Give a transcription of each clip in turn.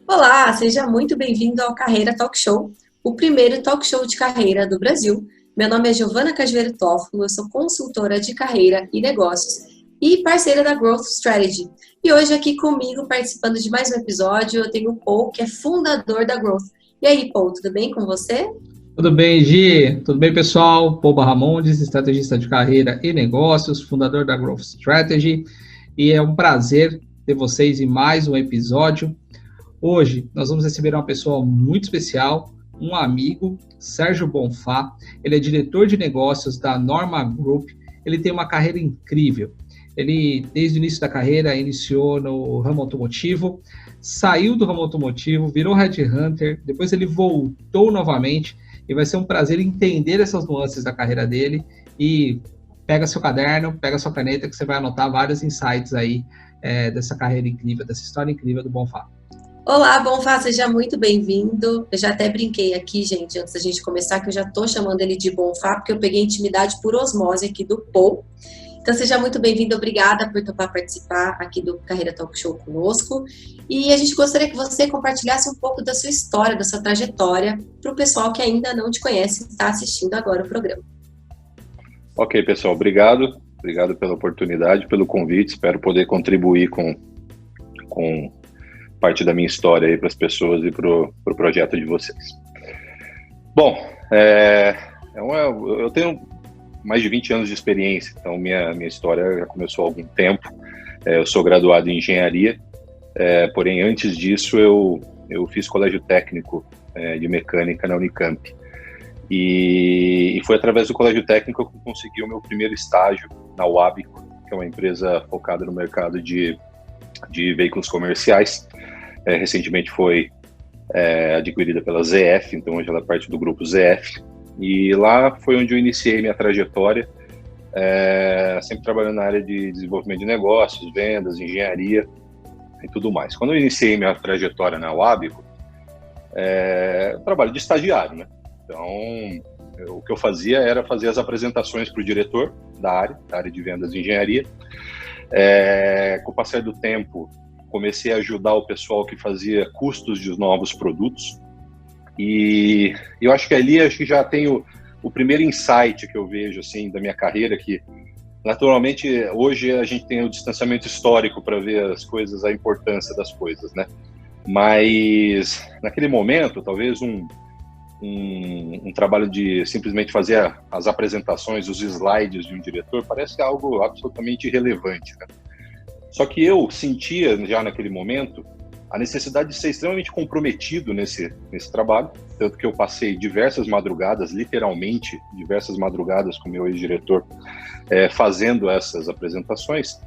Olá, seja muito bem-vindo ao Carreira Talk Show, o primeiro talk show de carreira do Brasil. Meu nome é Giovana Cajueiro Toffolo, eu sou consultora de carreira e negócios e parceira da Growth Strategy. E hoje aqui comigo, participando de mais um episódio, eu tenho o Paul, que é fundador da Growth. E aí, Paul, tudo bem com você? Tudo bem, Gi? Tudo bem, pessoal? Paul Barramondes, estrategista de carreira e negócios, fundador da Growth Strategy, e é um prazer ter vocês em mais um episódio. Hoje nós vamos receber uma pessoa muito especial, um amigo, Sérgio Bonfá. Ele é diretor de negócios da Norma Group. Ele tem uma carreira incrível. Ele, desde o início da carreira, iniciou no ramo automotivo, saiu do ramo automotivo, virou headhunter, depois ele voltou novamente e vai ser um prazer entender essas nuances da carreira dele. E pega seu caderno, pega sua caneta, que você vai anotar vários insights aí dessa carreira incrível, dessa história incrível do Bonfá. Olá, Bonfá, seja muito bem-vindo. Eu já até brinquei aqui, gente, antes da gente começar, que eu já tô chamando ele de Bonfá, porque eu peguei intimidade por osmose aqui do Paul. Então, seja muito bem-vindo, obrigada por topar participar aqui do Carreira Talk Show conosco. E a gente gostaria que você compartilhasse um pouco da sua história, da sua trajetória, para o pessoal que ainda não te conhece e está assistindo agora o programa. Ok, pessoal, obrigado. Obrigado pela oportunidade, pelo convite. Espero poder contribuir com parte da minha história aí para as pessoas e para o projeto de vocês. Bom, eu tenho mais de 20 anos de experiência, então minha história já começou há algum tempo. Eu sou graduado em engenharia, porém antes disso eu fiz colégio técnico de mecânica na Unicamp. E foi através do colégio técnico que eu consegui o meu primeiro estágio na Wabico, que é uma empresa focada no mercado de veículos comerciais. Recentemente foi adquirida pela ZF, então hoje ela é parte do grupo ZF. E lá foi onde eu iniciei minha trajetória, sempre trabalhando na área de desenvolvimento de negócios, vendas, engenharia e tudo mais. Quando eu iniciei minha trajetória na Wabico, trabalho de estagiário, né? Então, o que eu fazia era fazer as apresentações para o diretor da área de vendas e engenharia. Com o passar do tempo, comecei a ajudar o pessoal que fazia custos de novos produtos. E eu acho que ali já tenho o primeiro insight que eu vejo assim, da minha carreira, que naturalmente hoje a gente tem o distanciamento histórico para ver as coisas, a importância das coisas, né? Mas naquele momento, talvez um trabalho de simplesmente fazer as apresentações, os slides de um diretor, parece algo absolutamente irrelevante, né? Só que eu sentia já naquele momento a necessidade de ser extremamente comprometido nesse trabalho, tanto que eu passei diversas madrugadas, literalmente diversas madrugadas com o meu ex-diretor, fazendo essas apresentações.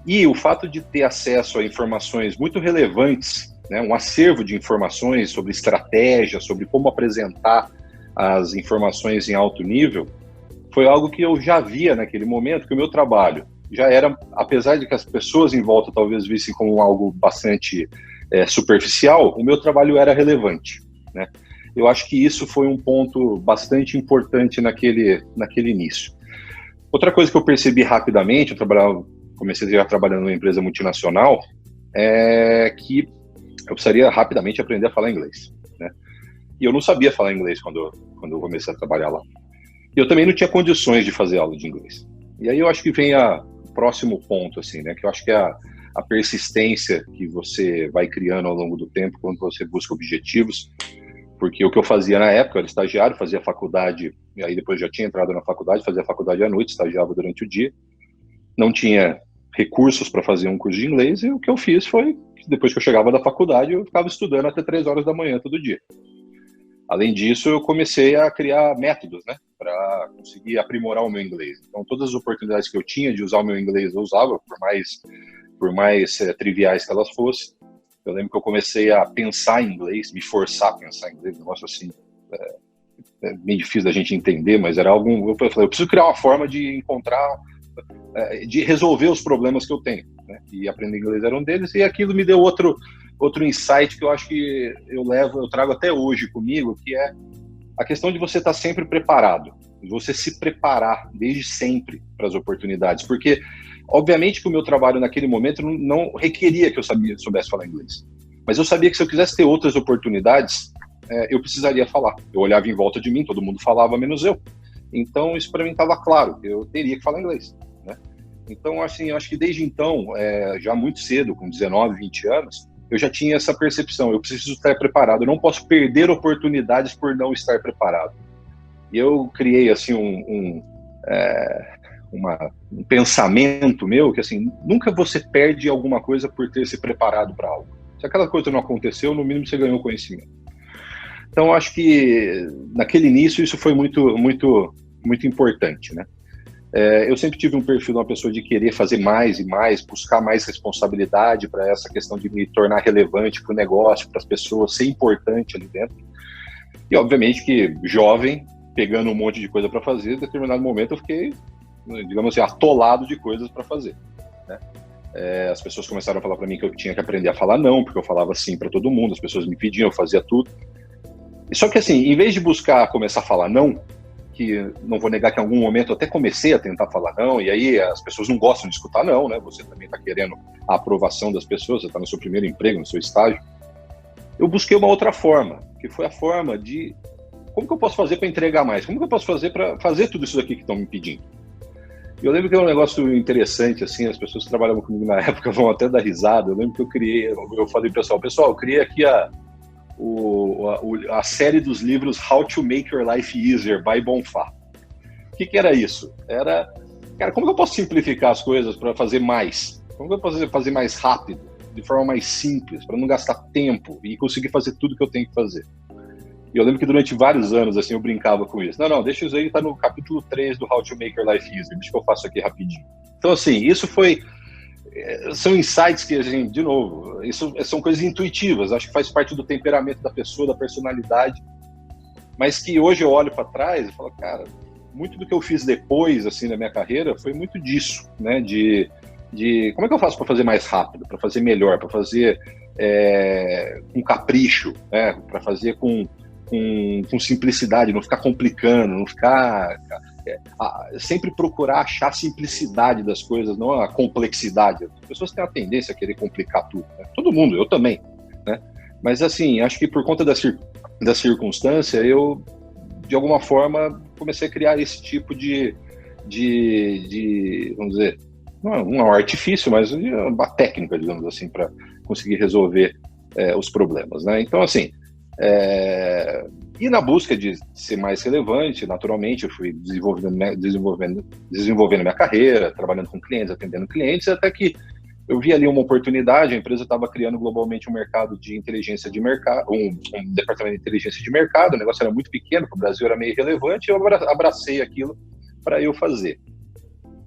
E o fato de ter acesso a informações muito relevantes, né, um acervo de informações sobre estratégia, sobre como apresentar as informações em alto nível, foi algo que eu já via naquele momento, que o meu trabalho já era, apesar de que as pessoas em volta talvez vissem como algo bastante superficial, o meu trabalho era relevante, né? Eu acho que isso foi um ponto bastante importante naquele início. Outra coisa que eu percebi rapidamente, comecei já trabalhando numa empresa multinacional, é que eu precisaria rapidamente aprender a falar inglês, né? E eu não sabia falar inglês quando eu comecei a trabalhar lá. E eu também não tinha condições de fazer aula de inglês. E aí eu acho que vem o próximo ponto, assim, né? Que eu acho que é a persistência que você vai criando ao longo do tempo quando você busca objetivos. Porque o que eu fazia na época, eu era estagiário, fazia faculdade, e aí depois já tinha entrado na faculdade, fazia faculdade à noite, estagiava durante o dia. Não tinha recursos para fazer um curso de inglês, e o que eu fiz foi, depois que eu chegava da faculdade, eu ficava estudando até 3 horas da manhã todo dia. Além disso, eu comecei a criar métodos, né, para conseguir aprimorar o meu inglês. Então, todas as oportunidades que eu tinha de usar o meu inglês, eu usava, por mais triviais que elas fossem. Eu lembro que eu comecei a pensar em inglês, me forçar a pensar em inglês, um negócio assim, bem difícil da gente entender, mas era algo. Eu falei, eu preciso criar uma forma de encontrar, de resolver os problemas que eu tenho, né? E aprender inglês era um deles, e aquilo me deu outro insight que eu acho que eu trago até hoje comigo, que é a questão de você estar sempre preparado, você se preparar desde sempre para as oportunidades, porque obviamente que o meu trabalho naquele momento não requeria que eu soubesse falar inglês, Mas eu sabia que se eu quisesse ter outras oportunidades, eu precisaria falar. Eu olhava em volta de mim, todo mundo falava, menos eu. Então, isso para mim estava claro, eu teria que falar inglês, né? Então, assim, eu acho que desde então, já muito cedo, com 19, 20 anos, eu já tinha essa percepção, eu preciso estar preparado, eu não posso perder oportunidades por não estar preparado. E eu criei, assim, um pensamento meu, que assim, nunca você perde alguma coisa por ter se preparado para algo. Se aquela coisa não aconteceu, no mínimo você ganhou conhecimento. Então, eu acho que naquele início isso foi muito, muito, muito importante, né? Eu sempre tive um perfil de uma pessoa de querer fazer mais e mais, buscar mais responsabilidade para essa questão de me tornar relevante para o negócio, para as pessoas, ser importante ali dentro. E, obviamente, que jovem, pegando um monte de coisa para fazer, em determinado momento eu fiquei, digamos assim, atolado de coisas para fazer, né? As pessoas começaram a falar para mim que eu tinha que aprender a falar não, porque eu falava sim para todo mundo, as pessoas me pediam, eu fazia tudo. Só que assim, em vez de buscar começar a falar não, que não vou negar que em algum momento eu até comecei a tentar falar não, e aí as pessoas não gostam de escutar não, né? Você também está querendo a aprovação das pessoas, você está no seu primeiro emprego, no seu estágio. Eu busquei uma outra forma, que foi a forma de como que eu posso fazer para entregar mais? Como que eu posso fazer para fazer tudo isso daqui que estão me pedindo? E eu lembro que é um negócio interessante, assim, as pessoas que trabalhavam comigo na época vão até dar risada. Eu lembro que eu falei pessoal, eu criei aqui a série dos livros How to Make Your Life Easier, by Bonfá. O que era isso? Era, cara, como que eu posso simplificar as coisas para fazer mais? Como que eu posso fazer mais rápido, de forma mais simples, para não gastar tempo e conseguir fazer tudo que eu tenho que fazer? E eu lembro que durante vários anos, assim, eu brincava com isso. Não, deixa isso aí, tá no capítulo 3 do How to Make Your Life Easier, deixa que eu faço aqui rapidinho. Então, assim, isso são insights que, assim, de novo, isso são coisas intuitivas, acho que faz parte do temperamento da pessoa, da personalidade, mas que hoje eu olho para trás e falo, cara, muito do que eu fiz depois, assim, na minha carreira, foi muito disso, né, de como é que eu faço para fazer mais rápido, para fazer melhor, para fazer com capricho, né, para fazer com simplicidade, não ficar complicando, não ficar... sempre procurar achar a simplicidade das coisas, não a complexidade. As pessoas têm a tendência a querer complicar tudo, né? Todo mundo, eu também, né? Mas assim, acho que por conta da circunstância, eu, de alguma forma, comecei a criar esse tipo de vamos dizer, não é um artifício, mas uma técnica, digamos assim, para conseguir resolver os problemas, né? Então, assim, e na busca de ser mais relevante, naturalmente, eu fui desenvolvendo minha carreira, trabalhando com clientes, atendendo clientes, até que eu vi ali uma oportunidade, a empresa estava criando globalmente um mercado de inteligência de mercado, um departamento de inteligência de mercado, o negócio era muito pequeno, para o Brasil era meio irrelevante, e eu abracei aquilo para eu fazer.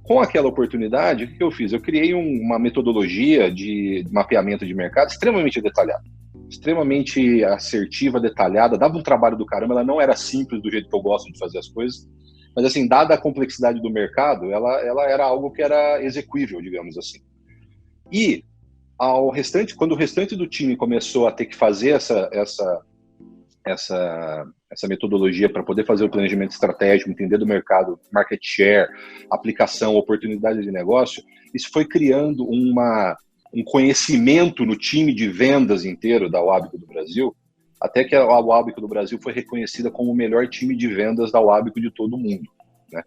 Com aquela oportunidade, o que eu fiz? Eu criei uma metodologia de mapeamento de mercado extremamente detalhada, extremamente assertiva, detalhada, dava um trabalho do caramba, ela não era simples do jeito que eu gosto de fazer as coisas, mas assim, dada a complexidade do mercado, ela era algo que era execuível, digamos assim. E quando o restante do time começou a ter que fazer essa metodologia para poder fazer o planejamento estratégico, entender do mercado, market share, aplicação, oportunidade de negócio, isso foi criando um conhecimento no time de vendas inteiro da Wabco do Brasil, até que a Wabco do Brasil foi reconhecida como o melhor time de vendas da Wabco de todo o mundo, né?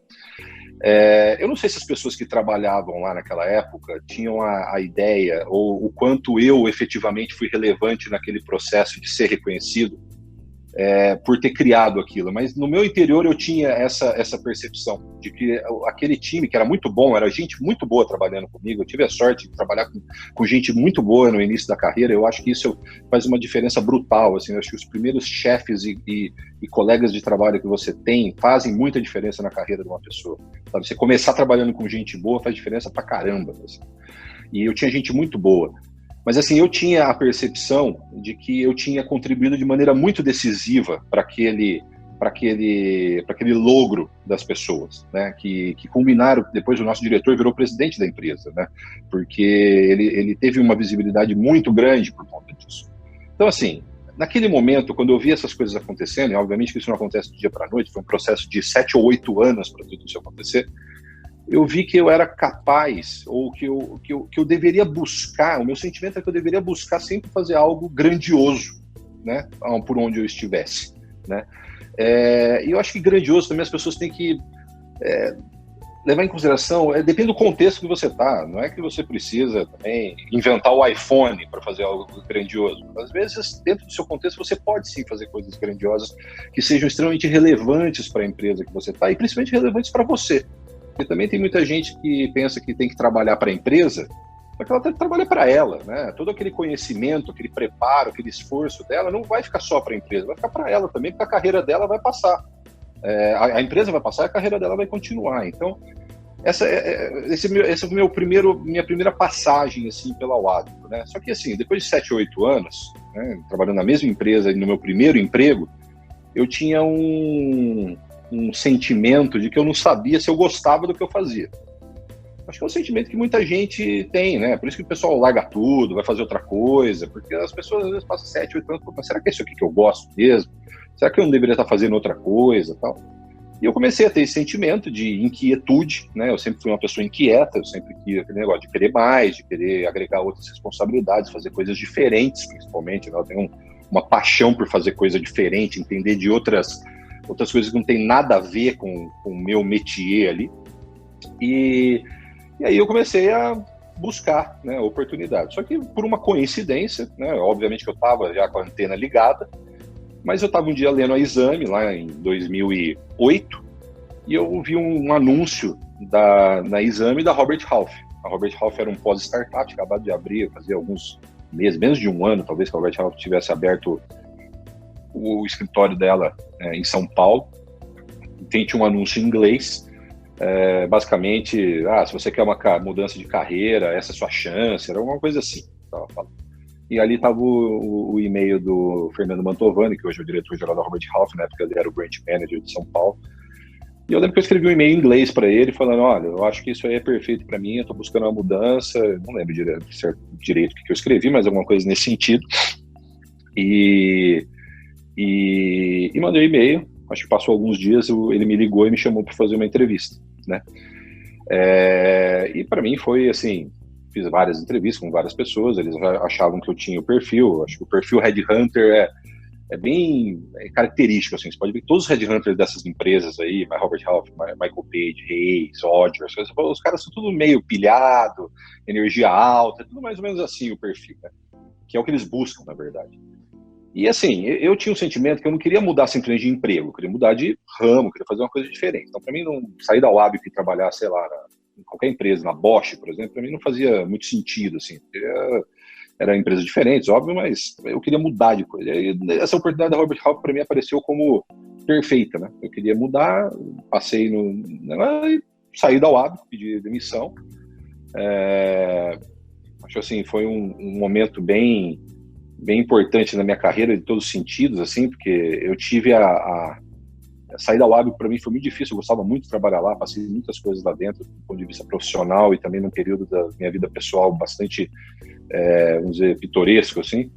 Eu não sei se as pessoas que trabalhavam lá naquela época tinham a ideia ou o quanto eu efetivamente fui relevante naquele processo de ser reconhecido por ter criado aquilo, mas no meu interior eu tinha essa percepção de que aquele time que era muito bom, era gente muito boa trabalhando comigo, eu tive a sorte de trabalhar com gente muito boa no início da carreira, eu acho que isso faz uma diferença brutal, assim, eu acho que os primeiros chefes e colegas de trabalho que você tem fazem muita diferença na carreira de uma pessoa, sabe? Você começar trabalhando com gente boa faz diferença pra caramba, assim. E eu tinha gente muito boa. Mas assim, eu tinha a percepção de que eu tinha contribuído de maneira muito decisiva para aquele logro das pessoas, né? Que culminaram, depois o nosso diretor virou presidente da empresa, né? Porque ele teve uma visibilidade muito grande por conta disso. Então assim, naquele momento, quando eu vi essas coisas acontecendo, e obviamente que isso não acontece do dia para a noite, foi um processo de 7 ou 8 anos para tudo isso acontecer, eu vi que eu era capaz, ou que eu deveria buscar, o meu sentimento é que eu deveria buscar sempre fazer algo grandioso, né, por onde eu estivesse, né. E eu acho que grandioso também as pessoas têm que levar em consideração, depende do contexto que você está, não é que você precisa também inventar o iPhone para fazer algo grandioso. Às vezes, dentro do seu contexto, você pode sim fazer coisas grandiosas que sejam extremamente relevantes para a empresa que você está e principalmente relevantes para você. Porque também tem muita gente que pensa que tem que trabalhar para a empresa, só que ela tem que trabalhar para ela, né? Todo aquele conhecimento, aquele preparo, aquele esforço dela não vai ficar só para a empresa, vai ficar para ela também, porque a carreira dela vai passar. A empresa vai passar e a carreira dela vai continuar. Então, essa é minha primeira passagem assim, pela Wabco, né? Só que assim, depois de 7 ou 8 anos, né, trabalhando na mesma empresa, no meu primeiro emprego, eu tinha um sentimento de que eu não sabia se eu gostava do que eu fazia. Acho que é um sentimento que muita gente tem, né? Por isso que o pessoal larga tudo, vai fazer outra coisa, porque as pessoas às vezes passam 7, 8 anos, mas será que é isso aqui que eu gosto mesmo? Será que eu não deveria estar fazendo outra coisa, tal? E eu comecei a ter esse sentimento de inquietude, né? Eu sempre fui uma pessoa inquieta, eu sempre queria aquele negócio de querer mais, de querer agregar outras responsabilidades, fazer coisas diferentes, principalmente, né? Eu tenho uma paixão por fazer coisa diferente, entender de outras coisas que não tem nada a ver com o meu métier ali. E aí eu comecei a buscar, né, oportunidades. Só que por uma coincidência, né, obviamente que eu estava já com a antena ligada, mas eu estava um dia lendo a Exame, lá em 2008, e eu vi um anúncio na Exame da Robert Half. A Robert Half era um pós-startup, acabado de abrir, fazia alguns meses, menos de um ano, talvez, que a Robert Half tivesse aberto o escritório dela em São Paulo. Tinha um anúncio em inglês, basicamente, se você quer uma mudança de carreira, essa é a sua chance, era alguma coisa assim. Tava falando. E ali estava o e-mail do Fernando Mantovani, que hoje é o diretor-geral da Robert Half, na época ele era o branch manager de São Paulo. E eu lembro que eu escrevi um e-mail em inglês para ele, falando, olha, eu acho que isso aí é perfeito para mim, eu estou buscando uma mudança, não lembro direito o que eu escrevi, mas alguma coisa nesse sentido. E mandei um e-mail, acho que passou alguns dias, ele me ligou e me chamou para fazer uma entrevista, né? E para mim foi assim, fiz várias entrevistas com várias pessoas, eles achavam que eu tinha o perfil, acho que o perfil Headhunter é bem característico, assim, você pode ver que todos os Headhunters dessas empresas aí, Robert Half, Michael Page, Hayes, Rogers, os caras são tudo meio pilhado, energia alta, tudo mais ou menos assim o perfil, né? Que é o que eles buscam, na verdade. E assim, eu tinha um sentimento que eu não queria mudar simplesmente de emprego, eu queria mudar de ramo, queria fazer uma coisa diferente. Então, para mim, não sair da Wabco e trabalhar, sei lá, em qualquer empresa, na Bosch, por exemplo, para mim não fazia muito sentido, assim. Eram empresas diferentes, óbvio, mas eu queria mudar de coisa. E essa oportunidade da Robert Half, para mim, apareceu como perfeita, né? Eu queria mudar, passei e saí da Wabco, pedi demissão. Acho assim, foi um momento bem importante na minha carreira, de todos os sentidos, assim, porque eu tive sair da Wabco para mim foi muito difícil, eu gostava muito de trabalhar lá, passei muitas coisas lá dentro, do ponto de vista profissional e também num período da minha vida pessoal bastante, vamos dizer, pitoresco, assim,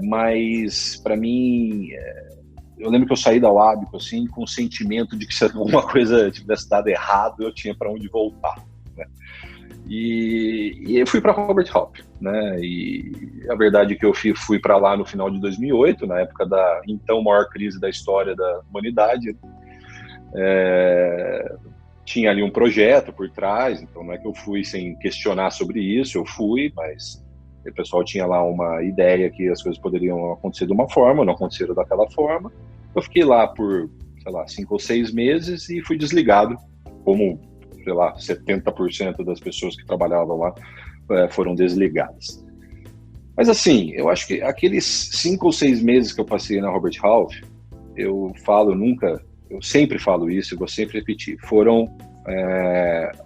mas para mim, eu lembro que eu saí da Wabco, assim, com o sentimento de que se alguma coisa tivesse dado errado, eu tinha para onde voltar, né? E eu fui para Robert Half, né? E a verdade é que eu fui para lá no final de 2008, na época da então maior crise da história da humanidade. Tinha ali um projeto por trás, então não é que eu fui sem questionar sobre isso, eu fui, mas o pessoal tinha lá uma ideia que as coisas poderiam acontecer de uma forma, não aconteceram daquela forma. Eu fiquei lá por, sei lá, 5 ou 6 meses e fui desligado, como, sei lá, 70% das pessoas que trabalhavam lá foram desligadas. Mas assim, eu acho que aqueles 5 ou 6 meses que eu passei na Robert Half, eu sempre falo isso e vou sempre repetir, foram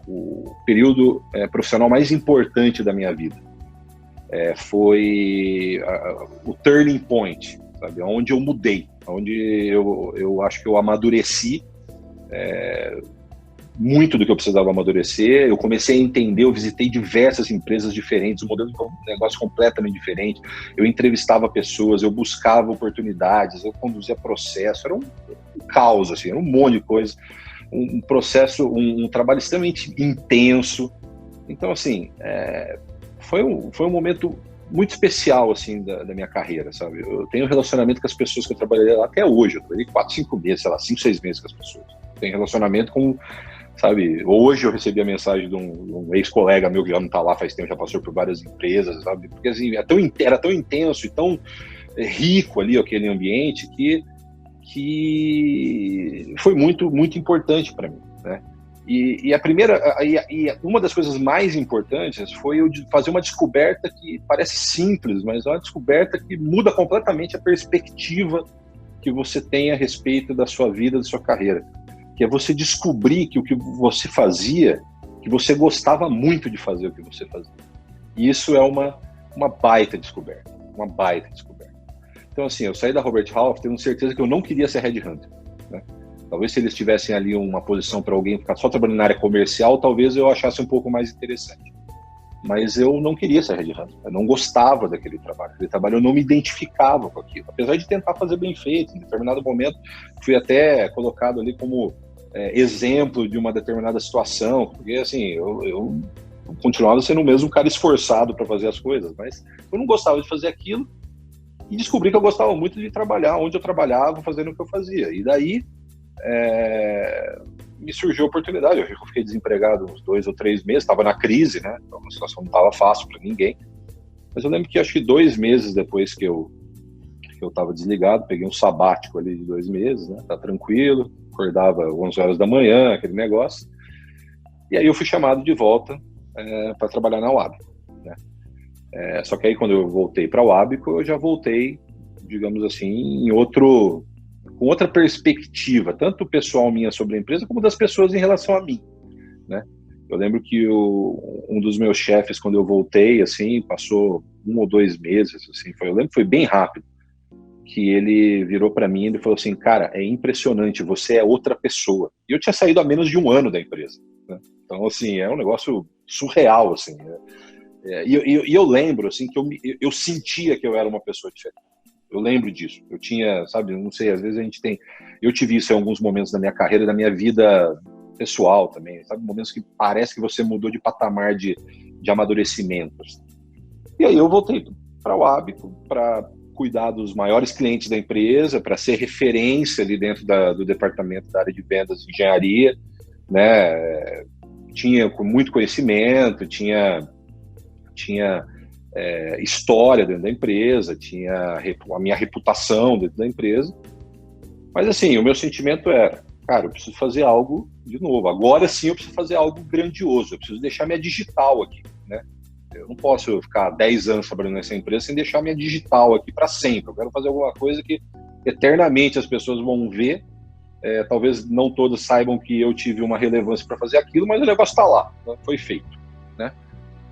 o período profissional mais importante da minha vida. Foi o turning point, sabe? Onde eu mudei, onde eu acho que eu amadureci muito do que eu precisava amadurecer. Eu comecei a entender, eu visitei diversas empresas diferentes, um modelo de negócio completamente diferente. Eu entrevistava pessoas, eu buscava oportunidades, eu conduzia processo, era um caos, assim, era um monte de coisa. um processo, um trabalho extremamente intenso. Então, assim, foi um momento muito especial, assim, da minha carreira, sabe? Eu tenho relacionamento com as pessoas que eu trabalhei lá até hoje. Eu trabalhei 4, 5 meses, sei lá, 5, 6 meses com as pessoas. Tenho relacionamento com, sabe? Hoje eu recebi a mensagem de um ex-colega meu que já não está lá faz tempo, já passou por várias empresas, sabe? Porque, assim, era tão intenso e tão rico ali aquele ambiente que foi muito, muito importante para mim, né? E uma das coisas mais importantes foi eu fazer uma descoberta que parece simples, mas é uma descoberta que muda completamente a perspectiva que você tem a respeito da sua vida, da sua carreira, que é você descobrir que o que você fazia, que você gostava muito de fazer o que você fazia. E isso é uma baita descoberta, uma baita descoberta. Então, assim, eu saí da Robert Half tendo certeza que eu não queria ser headhunter, né? Talvez se eles tivessem ali uma posição para alguém ficar só trabalhando na área comercial, talvez eu achasse um pouco mais interessante. Mas eu não queria ser headhunter, eu não gostava daquele trabalho. Aquele trabalho eu não me identificava com aquilo, apesar de tentar fazer bem feito. Em determinado momento, fui até colocado ali como exemplo de uma determinada situação, porque, assim, eu continuava sendo o mesmo cara esforçado para fazer as coisas, mas eu não gostava de fazer aquilo e descobri que eu gostava muito de trabalhar onde eu trabalhava, fazendo o que eu fazia. E daí me surgiu a oportunidade. Eu fiquei desempregado uns 2 ou 3 meses, estava na crise, né? Então a situação não estava fácil para ninguém. Mas eu lembro que acho que 2 meses depois que eu estava desligado, peguei um sabático ali de 2 meses, né? Tá tranquilo, acordava 11 horas da manhã, aquele negócio. E aí eu fui chamado de volta para trabalhar na Wabco, né? Só que aí quando eu voltei para a Wabco, eu já voltei, digamos assim, com outra perspectiva, tanto pessoal minha sobre a empresa, como das pessoas em relação a mim, né? Eu lembro que um dos meus chefes, quando eu voltei, assim, passou 1 ou 2 meses, assim, eu lembro que foi bem rápido, que ele virou para mim e ele falou assim: cara, é impressionante, você é outra pessoa. E eu tinha saído há menos de 1 ano da empresa, né? Então, assim, é um negócio surreal, assim, né? E eu lembro, assim, que eu sentia que eu era uma pessoa diferente. Eu lembro disso. Eu tinha, sabe, não sei, às vezes eu tive isso em alguns momentos da minha carreira, da minha vida pessoal também, sabe, momentos que parece que você mudou de patamar de amadurecimento. E aí eu voltei para o Wabco para cuidar dos maiores clientes da empresa, para ser referência ali dentro do departamento da área de vendas e engenharia, né? Tinha muito conhecimento, tinha história dentro da empresa, tinha a minha reputação dentro da empresa. Mas, assim, o meu sentimento era: cara, eu preciso fazer algo de novo. Agora sim eu preciso fazer algo grandioso. Eu preciso deixar minha digital aqui, né? Eu não posso ficar 10 anos trabalhando nessa empresa sem deixar minha digital aqui para sempre. Eu quero fazer alguma coisa que eternamente as pessoas vão ver. Talvez não todos saibam que eu tive uma relevância para fazer aquilo, mas o negócio está lá, né? Foi feito, né?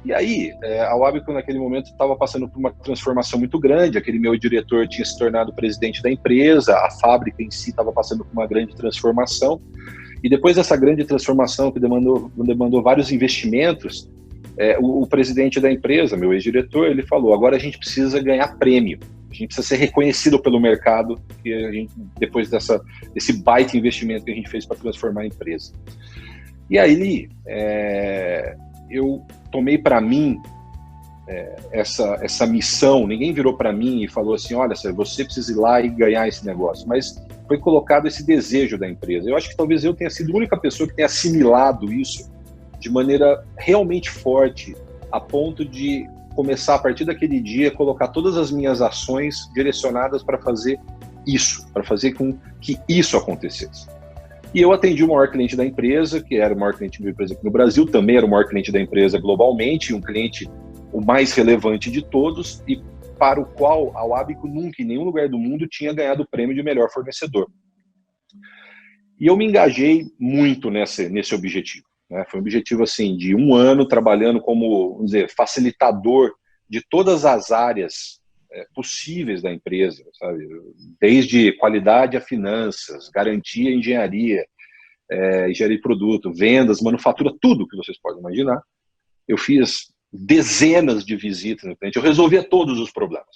E aí, a Wabco naquele momento estava passando por uma transformação muito grande. Aquele meu diretor tinha se tornado presidente da empresa, a fábrica em si estava passando por uma grande transformação. E depois dessa grande transformação que demandou vários investimentos, o presidente da empresa, meu ex-diretor, ele falou: agora a gente precisa ganhar prêmio, a gente precisa ser reconhecido pelo mercado, que a gente, depois desse baita investimento que a gente fez para transformar a empresa. E aí, eu tomei para mim essa missão. Ninguém virou para mim e falou assim: olha, você precisa ir lá e ganhar esse negócio, mas foi colocado esse desejo da empresa. Eu acho que talvez eu tenha sido a única pessoa que tenha assimilado isso de maneira realmente forte, a ponto de começar a partir daquele dia a colocar todas as minhas ações direcionadas para fazer isso, para fazer com que isso acontecesse. E eu atendi o maior cliente da empresa, que era o maior cliente da empresa aqui no Brasil, também era o maior cliente da empresa globalmente, um cliente o mais relevante de todos, e para o qual a Wabco nunca, em nenhum lugar do mundo, tinha ganhado o prêmio de melhor fornecedor. E eu me engajei muito nesse objetivo, né? Foi um objetivo, assim, de 1 ano trabalhando como, vamos dizer, facilitador de todas as áreas possíveis da empresa, sabe? Desde qualidade a finanças, garantia, engenharia, engenharia de produto, vendas, manufatura, tudo que vocês podem imaginar. Eu fiz dezenas de visitas no cliente, eu resolvia todos os problemas.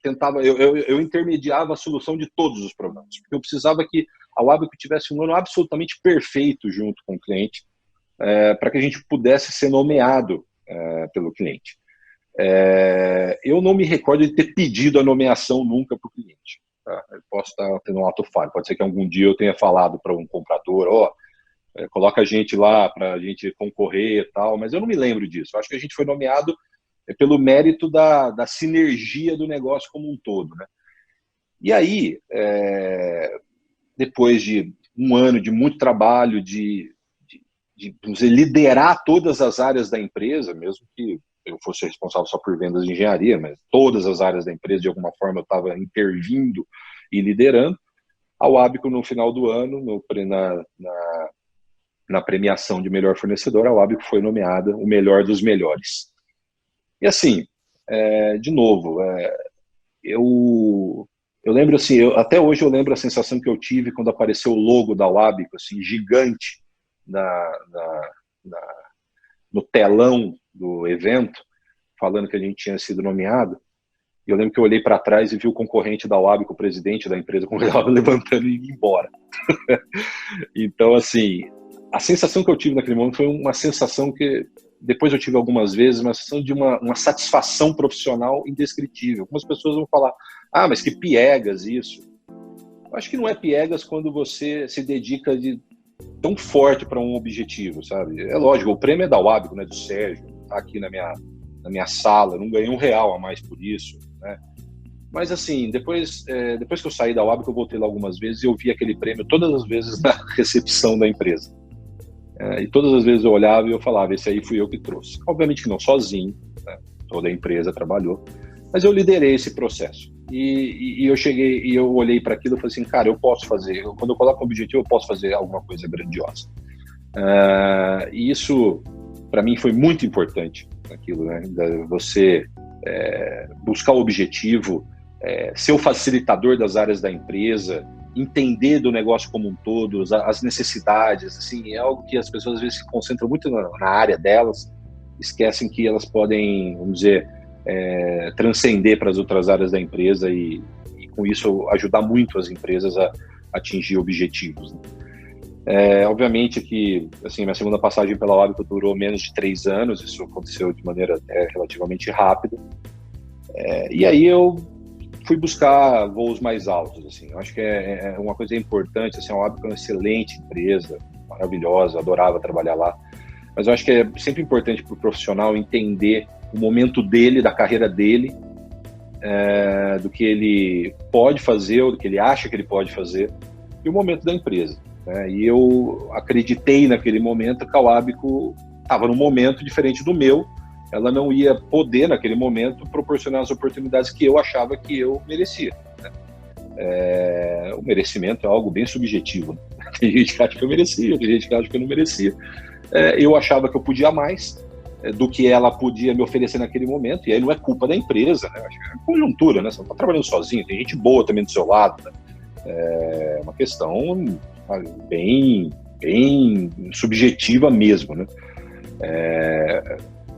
eu intermediava a solução de todos os problemas, porque eu precisava que a Wabco tivesse um ano absolutamente perfeito junto com o cliente, para que a gente pudesse ser nomeado pelo cliente. Eu não me recordo de ter pedido a nomeação nunca para o cliente. Tá? Eu posso estar tendo um ato falho, pode ser que algum dia eu tenha falado para um comprador, coloca a gente lá para a gente concorrer e tal, mas eu não me lembro disso. Eu acho que a gente foi nomeado pelo mérito da sinergia do negócio como um todo, né? E aí, depois de um ano de muito trabalho, de liderar todas as áreas da empresa, mesmo que eu fosse responsável só por vendas de engenharia, mas todas as áreas da empresa, de alguma forma, eu estava intervindo e liderando. A Wabco, no final do ano, na premiação de melhor fornecedor, a Wabco foi nomeada o melhor dos melhores. E assim, de novo, eu lembro assim, até hoje eu lembro a sensação que eu tive quando apareceu o logo da Wabco, assim, gigante no telão do evento, falando que a gente tinha sido nomeado. E eu lembro que eu olhei para trás e vi o concorrente da Wabco, o presidente da empresa, como ele estava levantando e indo embora. Então, assim, a sensação que eu tive naquele momento foi uma sensação que depois eu tive algumas vezes, uma sensação de uma satisfação profissional indescritível. Algumas pessoas vão falar, mas que piegas isso. Eu acho que não é piegas quando você se dedica tão forte para um objetivo, sabe? É lógico, o prêmio é da Wabco, né, do Sérgio, tá aqui na minha sala, eu não ganhei R$1 a mais por isso, né? Mas assim, depois que eu saí da Wabco, eu voltei lá algumas vezes e eu vi aquele prêmio todas as vezes na recepção da empresa. E todas as vezes eu olhava e eu falava, esse aí fui eu que trouxe. Obviamente que não sozinho, né? Toda a empresa trabalhou, mas eu liderei esse processo. E eu cheguei e eu olhei para aquilo e falei assim, cara, eu posso fazer, quando eu coloco um objetivo, eu posso fazer alguma coisa grandiosa. E isso, para mim, foi muito importante, aquilo, né? Você buscar o objetivo, ser o facilitador das áreas da empresa, entender do negócio como um todo, as necessidades, assim, é algo que as pessoas às vezes se concentram muito na área delas, esquecem que elas podem, vamos dizer, transcender para as outras áreas da empresa e com isso ajudar muito as empresas a atingir objetivos, né? Obviamente que, assim, minha segunda passagem pela Wabco durou menos de 3 anos, isso aconteceu de maneira relativamente rápida, e aí eu fui buscar voos mais altos, assim. Eu acho que é uma coisa importante, assim, a Wabco é uma excelente empresa, maravilhosa, adorava trabalhar lá, mas eu acho que é sempre importante para o profissional entender o momento dele, da carreira dele, do que ele pode fazer, ou do que ele acha que ele pode fazer, e o momento da empresa, né? E eu acreditei naquele momento que a Wabco estava num momento diferente do meu, ela não ia poder, naquele momento, proporcionar as oportunidades que eu achava que eu merecia, né? O merecimento é algo bem subjetivo, né? Tem gente que acha que eu merecia, tem gente que acha que eu não merecia. Eu achava que eu podia mais do que ela podia me oferecer naquele momento, e aí não é culpa da empresa, né? É conjuntura, né? Você não está trabalhando sozinho, tem gente boa também do seu lado, né? É uma questão bem subjetiva mesmo, né?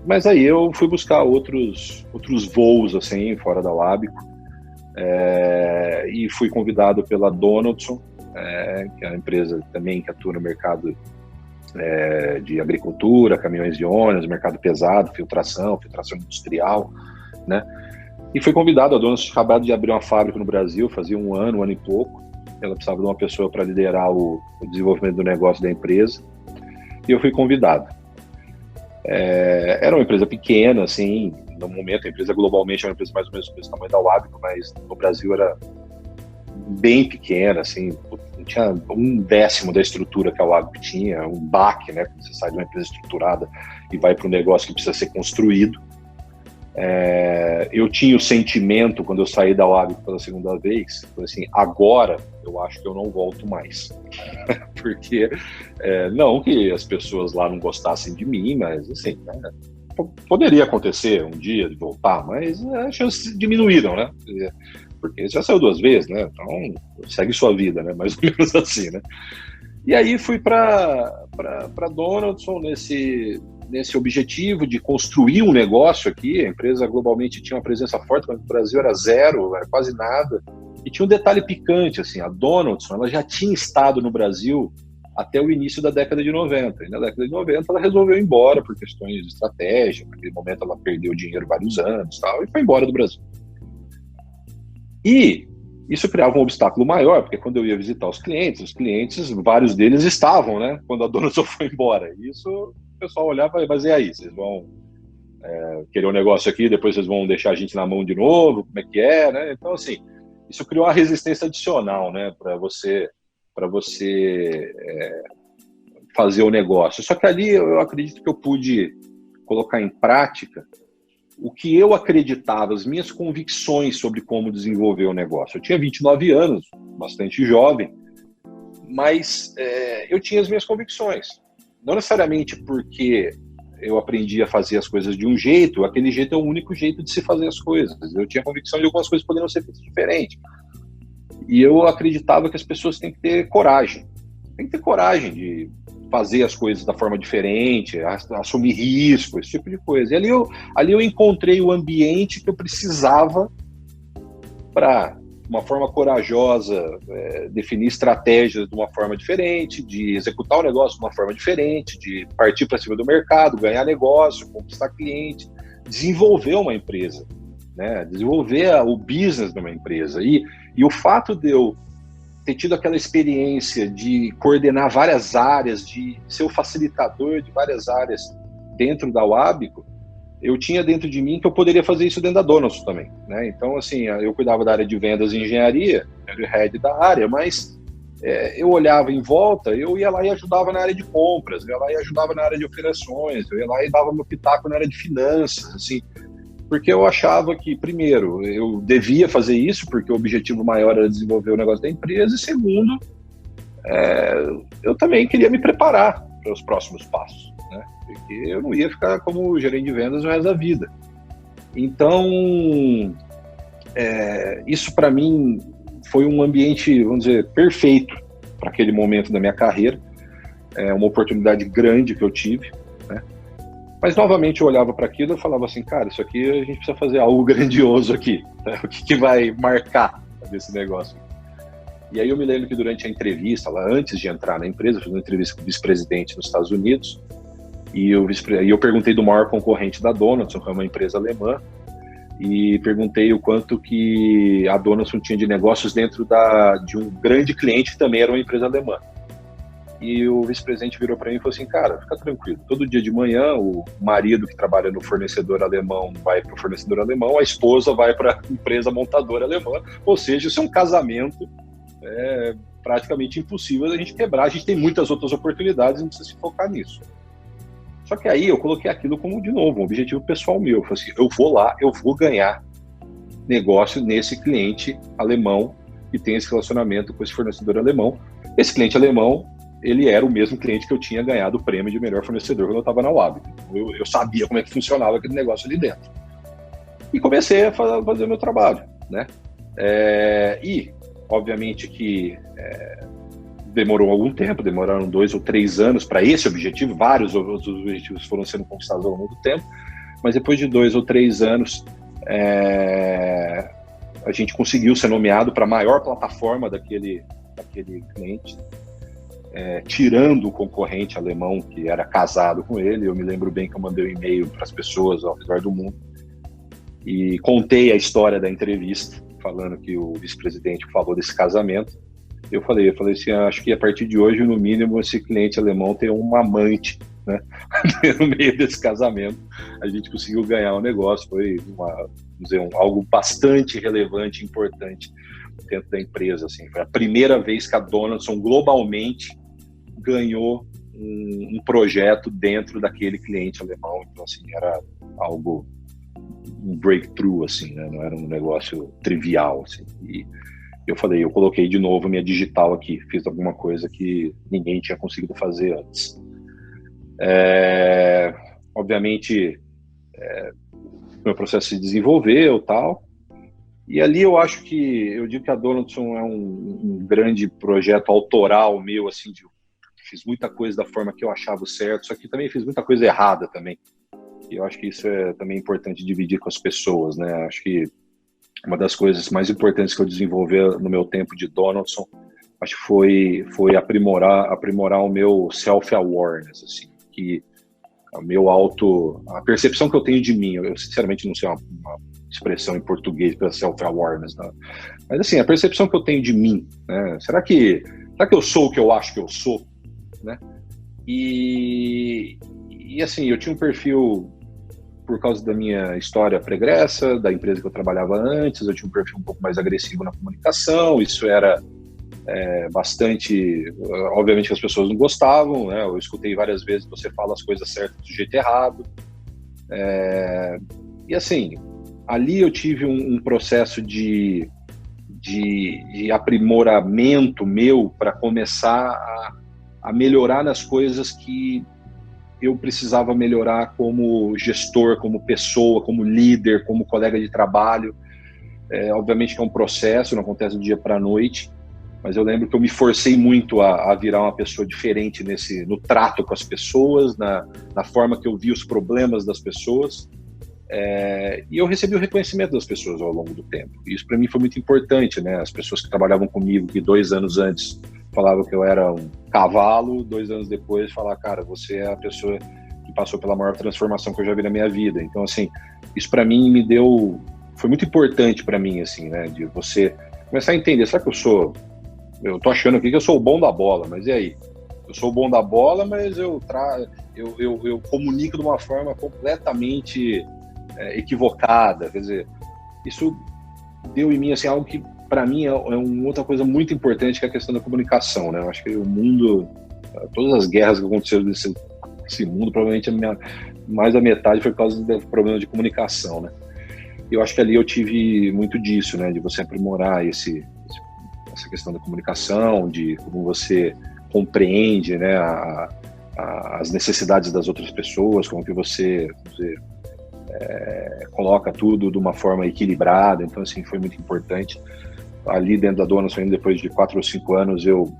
Mas aí eu fui buscar outros voos, assim, fora da Wabco, e fui convidado pela Donaldson, que é uma empresa também que atua no mercado de agricultura, caminhões de ônibus, mercado pesado, filtração industrial, né? E fui convidado, a Donaldson tinha acabado de abrir uma fábrica no Brasil, fazia um ano e pouco, ela precisava de uma pessoa para liderar o desenvolvimento do negócio da empresa, e eu fui convidado. Era uma empresa pequena, assim, no momento a empresa globalmente era uma empresa mais ou menos do tamanho da Wabco, mas no Brasil era bem pequena, assim, não tinha 1/10 da estrutura que a Wabco tinha, um baque, né, quando você sai de uma empresa estruturada e vai para um negócio que precisa ser construído. Eu tinha o sentimento, quando eu saí da Wabco pela segunda vez, assim, agora eu acho que eu não volto mais. Porque, não que as pessoas lá não gostassem de mim, mas assim, né, poderia acontecer um dia de voltar, mas as chances diminuíram, né? Porque você já saiu 2 vezes, né? Então, segue sua vida, né? Mais ou menos assim, né? E aí fui para Donaldson nesse objetivo de construir um negócio aqui. A empresa globalmente tinha uma presença forte, mas no Brasil era zero, era quase nada. E tinha um detalhe picante, assim, a Donaldson, ela já tinha estado no Brasil até o início da década de 90. E na década de 90 ela resolveu ir embora por questões de estratégia. Naquele momento ela perdeu dinheiro vários anos tal, e foi embora do Brasil. E isso criava um obstáculo maior, porque quando eu ia visitar os clientes, vários deles estavam, né, quando a Donaldson foi embora. E isso o pessoal olhava, mas e aí? Vocês vão querer um negócio aqui, depois vocês vão deixar a gente na mão de novo? Como é que é, né? Então, assim, isso criou uma resistência adicional, né, para você fazer o negócio. Só que ali eu acredito que eu pude colocar em prática o que eu acreditava, as minhas convicções sobre como desenvolver o negócio. Eu tinha 29 anos, bastante jovem, mas eu tinha as minhas convicções. Não necessariamente porque eu aprendi a fazer as coisas de um jeito, aquele jeito é o único jeito de se fazer as coisas. Eu tinha convicção de algumas coisas poderiam ser feitas diferentes. E eu acreditava que as pessoas têm que ter coragem. Tem que ter coragem de fazer as coisas da forma diferente, assumir risco, esse tipo de coisa. E ali eu encontrei o ambiente que eu precisava para, de uma forma corajosa, definir estratégias de uma forma diferente, de executar o negócio de uma forma diferente, de partir para cima do mercado, ganhar negócio, conquistar cliente, desenvolver uma empresa, né? Desenvolver o business de uma empresa. E o fato de eu ter tido aquela experiência de coordenar várias áreas, de ser o facilitador de várias áreas dentro da Wabco, eu tinha dentro de mim que eu poderia fazer isso dentro da Donaldson também, né? Então, assim, eu cuidava da área de vendas e engenharia, era o head da área, mas eu olhava em volta, eu ia lá e ajudava na área de compras, eu ia lá e ajudava na área de operações, eu ia lá e dava meu pitaco na área de finanças, assim, porque eu achava que, primeiro, eu devia fazer isso, porque o objetivo maior era desenvolver o negócio da empresa, e segundo, eu também queria me preparar para os próximos passos, né? Porque eu não ia ficar como gerente de vendas o resto da vida. Então, isso para mim foi um ambiente, vamos dizer, perfeito para aquele momento da minha carreira, uma oportunidade grande que eu tive, né? Mas, novamente, eu olhava para aquilo e falava assim, cara, isso aqui a gente precisa fazer algo grandioso aqui, né? O que vai marcar desse negócio? E aí eu me lembro que durante a entrevista, lá antes de entrar na empresa, eu fiz uma entrevista com o vice-presidente nos Estados Unidos, e eu perguntei do maior concorrente da Donaldson, que é uma empresa alemã, e perguntei o quanto que a Donaldson tinha de negócios dentro de um grande cliente que também era uma empresa alemã. E o vice-presidente virou para mim e falou assim, cara, fica tranquilo, todo dia de manhã o marido que trabalha no fornecedor alemão vai para o fornecedor alemão, a esposa vai para a empresa montadora alemã, ou seja, isso é um casamento praticamente impossível da gente quebrar, a gente tem muitas outras oportunidades, não precisa se focar nisso. Só que aí eu coloquei aquilo como, de novo, um objetivo pessoal meu, eu falei assim, eu vou lá, eu vou ganhar negócio nesse cliente alemão que tem esse relacionamento com esse fornecedor alemão. Esse cliente alemão, ele era o mesmo cliente que eu tinha ganhado o prêmio de melhor fornecedor quando eu estava na Wabco. Eu sabia como é que funcionava aquele negócio ali dentro. E comecei a fazer o meu trabalho, né? E, obviamente, que demorou algum tempo, demoraram 2 ou 3 anos para esse objetivo, vários outros objetivos foram sendo conquistados ao longo do tempo, mas depois de 2 ou 3 anos, a gente conseguiu ser nomeado para a maior plataforma daquele cliente, tirando o concorrente alemão que era casado com ele. Eu me lembro bem que eu mandei um e-mail para as pessoas ao redor do mundo e contei a história da entrevista, falando que o vice-presidente falou desse casamento. Eu falei assim, acho que a partir de hoje, no mínimo, esse cliente alemão tem uma amante, né? No meio desse casamento. A gente conseguiu ganhar o negócio, foi algo bastante relevante e importante dentro da empresa, assim. Foi a primeira vez que a Donaldson globalmente ganhou um projeto dentro daquele cliente alemão. Então, assim, era algo, um breakthrough, assim, né? Não era um negócio trivial, assim. E eu falei, eu coloquei de novo minha digital aqui, fiz alguma coisa que ninguém tinha conseguido fazer antes. Obviamente, meu processo se desenvolveu e tal, e ali eu digo que a Donaldson é um grande projeto autoral meu, assim, de fiz muita coisa da forma que eu achava certo, só que também fiz muita coisa errada também. E eu acho que isso é também importante dividir com as pessoas, né? Acho que uma das coisas mais importantes que eu desenvolvi no meu tempo de Donaldson, acho que foi aprimorar o meu self-awareness, assim, que a percepção que eu tenho de mim, eu sinceramente não sei uma expressão em português para self-awareness, né? Mas assim, a percepção que eu tenho de mim, né? Será que eu sou o que eu acho que eu sou, né? E assim, eu tinha um perfil, por causa da minha história pregressa, da empresa que eu trabalhava antes, eu tinha um perfil um pouco mais agressivo na comunicação, isso era bastante... Obviamente as pessoas não gostavam, né? Eu escutei várias vezes, você fala as coisas certas do jeito errado. E assim, ali eu tive um processo de aprimoramento meu para começar a melhorar nas coisas que eu precisava melhorar como gestor, como pessoa, como líder, como colega de trabalho. Obviamente que é um processo, não acontece do dia para a noite, mas eu lembro que eu me forcei muito a virar uma pessoa diferente no trato com as pessoas, na forma que eu via os problemas das pessoas. E eu recebi o reconhecimento das pessoas ao longo do tempo. E isso para mim foi muito importante, né? As pessoas que trabalhavam comigo, que 2 anos antes falavam que eu era um cavalo, 2 anos depois falaram, cara, você é a pessoa que passou pela maior transformação que eu já vi na minha vida. Então, assim, isso para mim foi muito importante para mim, assim, né? De você começar a entender, será que eu tô achando aqui que eu sou o bom da bola, mas e aí? Eu sou o bom da bola, mas eu comunico de uma forma completamente equivocada. Quer dizer, isso deu em mim assim, algo que para mim é uma outra coisa muito importante, que é a questão da comunicação, né? Eu acho que o mundo, todas as guerras que aconteceram nesse mundo, provavelmente mais da metade foi por causa do problema de comunicação, né? E eu acho que ali eu tive muito disso, né? De você aprimorar essa questão da comunicação, de como você compreende, né, as necessidades das outras pessoas, como que você coloca tudo de uma forma equilibrada. Então, assim, foi muito importante. Ali dentro da Donaldson, depois de 4 ou 5 anos, eu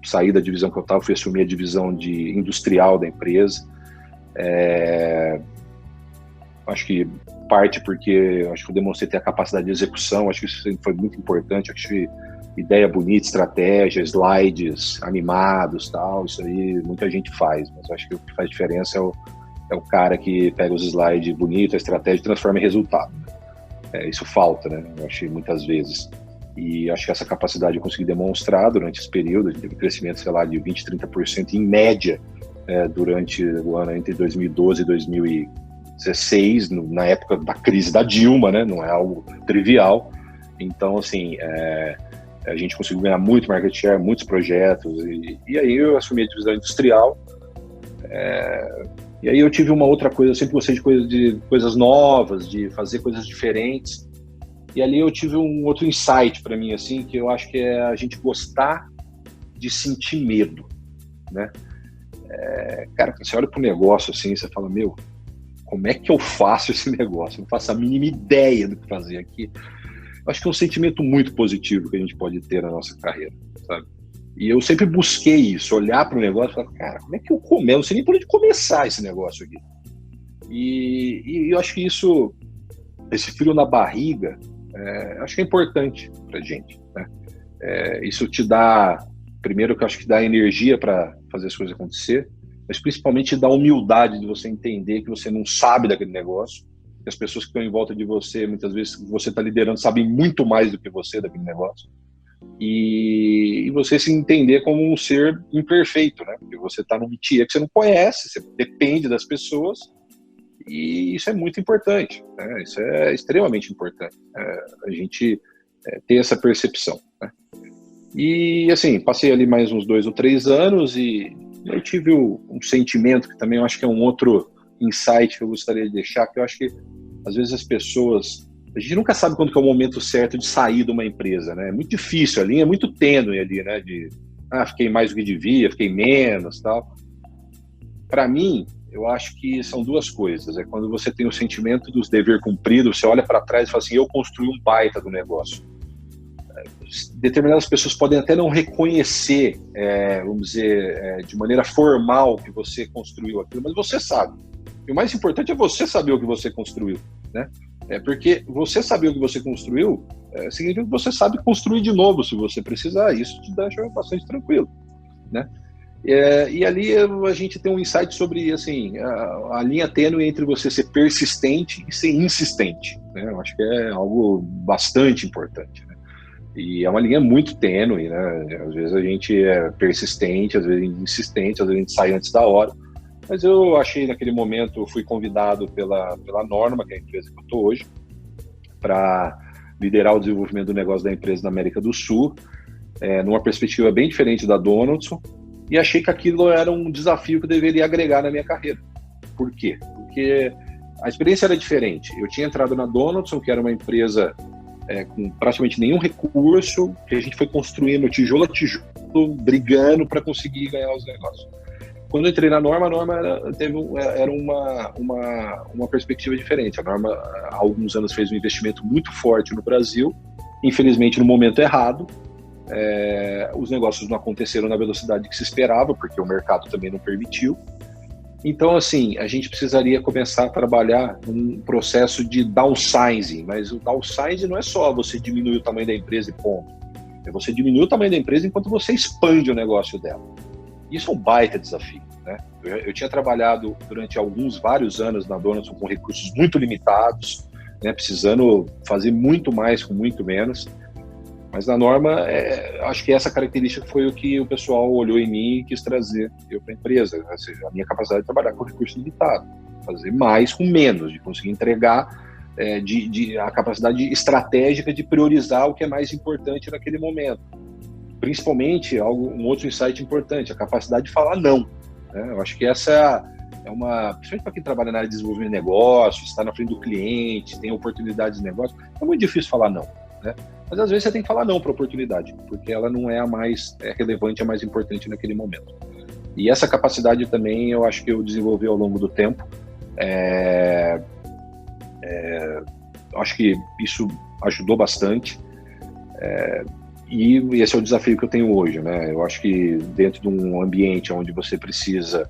saí da divisão que eu estava, fui assumir a divisão de industrial da empresa. Acho que parte porque acho que eu demonstrei ter a capacidade de execução, acho que isso foi muito importante. Acho que ideia bonita, estratégia, slides animados, tal, isso aí muita gente faz, mas acho que o que faz diferença é o cara que pega os slides bonitos, a estratégia, e transforma em resultado. Isso falta, né? Eu achei muitas vezes. E acho que essa capacidade eu consegui demonstrar durante esse período, de crescimento, sei lá, de 20%, 30% em média, durante o ano entre 2012 e 2016, na época da crise da Dilma, né? Não é algo trivial. Então, assim, a gente conseguiu ganhar muito market share, muitos projetos, e aí eu assumi a divisão industrial. E aí eu tive uma outra coisa, eu sempre gostei de coisas novas, de fazer coisas diferentes. E ali eu tive um outro insight para mim, assim, que eu acho que é a gente gostar de sentir medo, né? Cara, você olha pro negócio assim e você fala, meu, como é que eu faço esse negócio? Eu não faço a mínima ideia do que fazer aqui. Eu acho que é um sentimento muito positivo que a gente pode ter na nossa carreira, sabe? E eu sempre busquei isso, olhar para o negócio e falar, cara, como é que eu começo? Eu não sei nem por onde começar esse negócio aqui. E eu acho que esse frio na barriga, acho que é importante pra gente, né? Isso te dá, primeiro que eu acho que dá energia para fazer as coisas acontecer, mas principalmente dá humildade de você entender que você não sabe daquele negócio, que as pessoas que estão em volta de você, muitas vezes que você está liderando, sabem muito mais do que você daquele negócio. E você se entender como um ser imperfeito, né? Porque você está num métier que você não conhece, você depende das pessoas, e isso é muito importante, né? Isso é extremamente importante, a gente ter essa percepção, né? E assim, passei ali mais uns 2 ou 3 anos e eu tive um sentimento que também eu acho que é um outro insight que eu gostaria de deixar, que eu acho que às vezes as pessoas, a gente nunca sabe quando que é o momento certo de sair de uma empresa, né? É muito difícil, a linha é muito tênue ali, né? Fiquei mais do que devia, fiquei menos, tal. Para mim, eu acho que são 2 coisas. É quando você tem o sentimento dos dever cumprido, você olha para trás e fala assim, eu construí um baita do negócio. determinadas pessoas podem até não reconhecer, vamos dizer, de maneira formal que você construiu aquilo, mas você sabe. E o mais importante é você saber o que você construiu, né? Porque você saber o que você construiu significa que você sabe construir de novo se você precisar. Isso te deixa bastante tranquilo, né? E ali a gente tem um insight sobre assim, a linha tênue entre você ser persistente e ser insistente, né? Eu acho que é algo bastante importante, né? E é uma linha muito tênue, né? Às vezes a gente é persistente, às vezes insistente, às vezes a gente sai antes da hora. Mas eu achei naquele momento, fui convidado pela Norma, que é a empresa que eu estou hoje, para liderar o desenvolvimento do negócio da empresa na América do Sul, numa perspectiva bem diferente da Donaldson, e achei que aquilo era um desafio que eu deveria agregar na minha carreira. Por quê? Porque a experiência era diferente. Eu tinha entrado na Donaldson, que era uma empresa com praticamente nenhum recurso, que a gente foi construindo tijolo a tijolo, brigando para conseguir ganhar os negócios. Quando eu entrei na Norma, a Norma era uma perspectiva diferente. A Norma, há alguns anos, fez um investimento muito forte no Brasil, infelizmente no momento errado. Os negócios não aconteceram na velocidade que se esperava, porque o mercado também não permitiu. Então, assim, a gente precisaria começar a trabalhar num processo de downsizing, mas o downsizing não é só você diminuir o tamanho da empresa e ponto. É você diminuir o tamanho da empresa enquanto você expande o negócio dela. Isso é um baita desafio, né? Eu tinha trabalhado durante vários anos na Donaldson com recursos muito limitados, né, precisando fazer muito mais com muito menos. Mas na Norma, acho que essa característica foi o que o pessoal olhou em mim e quis trazer eu para a empresa, ou seja, a minha capacidade de trabalhar com recurso limitado, fazer mais com menos, de conseguir entregar, a capacidade estratégica de priorizar o que é mais importante naquele momento. Principalmente, um outro insight importante, a capacidade de falar não, né? Eu acho que essa principalmente para quem trabalha na área de desenvolvimento de negócios, está na frente do cliente, tem oportunidades de negócio, é muito difícil falar não, né? Mas às vezes você tem que falar não para a oportunidade, porque ela não é a mais relevante, a mais importante naquele momento. E essa capacidade também eu acho que eu desenvolvi ao longo do tempo. Acho que isso ajudou bastante. E esse é o desafio que eu tenho hoje, né? Eu acho que dentro de um ambiente onde você precisa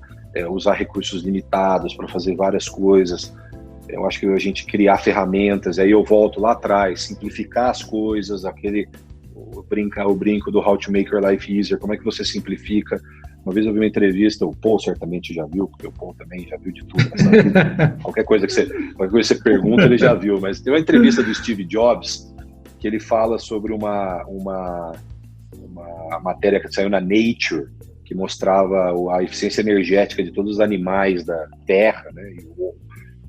usar recursos limitados para fazer várias coisas, eu acho que a gente criar ferramentas, aí eu volto lá atrás, simplificar as coisas, o brinco do How to Make Your Life Easier, como é que você simplifica. Uma vez eu vi uma entrevista, o Paul certamente já viu, porque o Paul também já viu de tudo nessa vida. Qualquer coisa que você pergunta, ele já viu, mas tem uma entrevista do Steve Jobs, que ele fala sobre uma matéria que saiu na Nature, que mostrava a eficiência energética de todos os animais da Terra, né?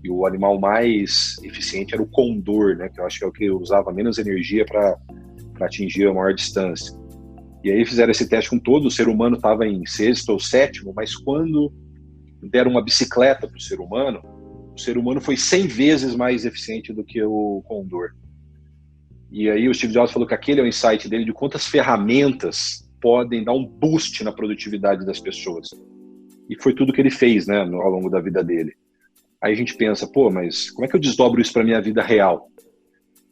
E o animal mais eficiente era o condor, né? Que eu acho que é o que usava menos energia para atingir a maior distância. E aí fizeram esse teste com todos, o ser humano estava em sexto ou sétimo, mas quando deram uma bicicleta para o ser humano foi 100 vezes mais eficiente do que o condor. E aí o Steve Jobs falou que aquele é o insight dele de quantas ferramentas podem dar um boost na produtividade das pessoas. E foi tudo que ele fez, né, ao longo da vida dele. Aí a gente pensa, mas como é que eu desdobro isso para a minha vida real?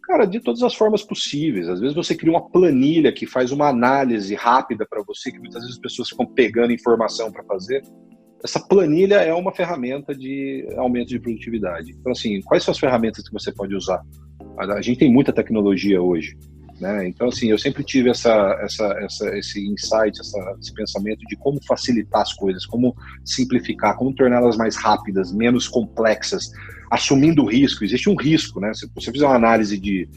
Cara, de todas as formas possíveis. Às vezes você cria uma planilha que faz uma análise rápida para você, que muitas vezes as pessoas ficam pegando informação para fazer. Essa planilha é uma ferramenta de aumento de produtividade. Então, assim, quais são as ferramentas que você pode usar? A gente tem muita tecnologia hoje, né? Então, assim, eu sempre tive esse insight, esse pensamento de como facilitar as coisas, como simplificar, como torná-las mais rápidas, menos complexas, assumindo o risco. Existe um risco, né? Se você fizer uma análise de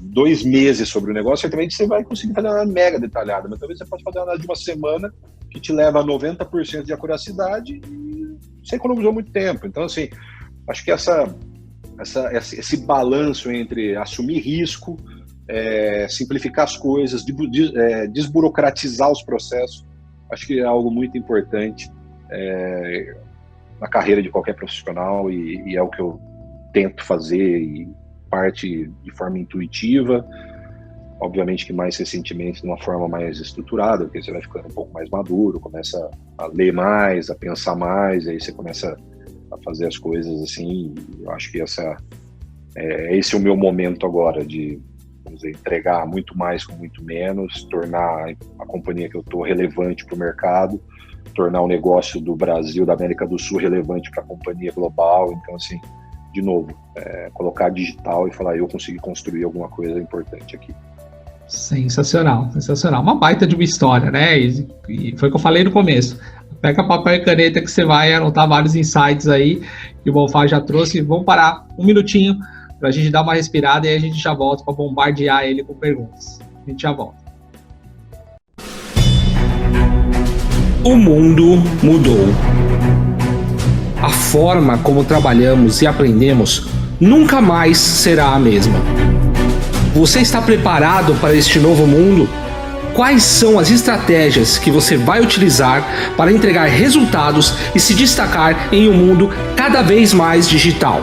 2 meses sobre o negócio, certamente você vai conseguir fazer uma mega detalhada, mas talvez você possa fazer uma análise de uma semana que te leva a 90% de acuracidade e você economizou muito tempo. Então, assim, acho que esse balanço entre assumir risco, simplificar as coisas, desburocratizar os processos, acho que é algo muito importante na carreira de qualquer profissional e é o que eu tento fazer e parte de forma intuitiva, obviamente que mais recentemente de uma forma mais estruturada, porque você vai ficando um pouco mais maduro, começa a ler mais, a pensar mais, aí você começa a fazer as coisas assim. Eu acho que esse é o meu momento agora de vamos dizer, entregar muito mais com muito menos, tornar a companhia que eu estou relevante para o mercado, tornar o negócio do Brasil, da América do Sul relevante para a companhia global. Então, assim, de novo, colocar digital e falar, eu consegui construir alguma coisa importante aqui. Sensacional, sensacional. Uma baita de uma história, né? E foi o que eu falei no começo. Pega papel e caneta que você vai anotar vários insights aí que o Bonfá já trouxe. Vamos parar um minutinho para a gente dar uma respirada e aí a gente já volta para bombardear ele com perguntas. A gente já volta. O mundo mudou. A forma como trabalhamos e aprendemos nunca mais será a mesma. Você está preparado para este novo mundo? Quais são as estratégias que você vai utilizar para entregar resultados e se destacar em um mundo cada vez mais digital?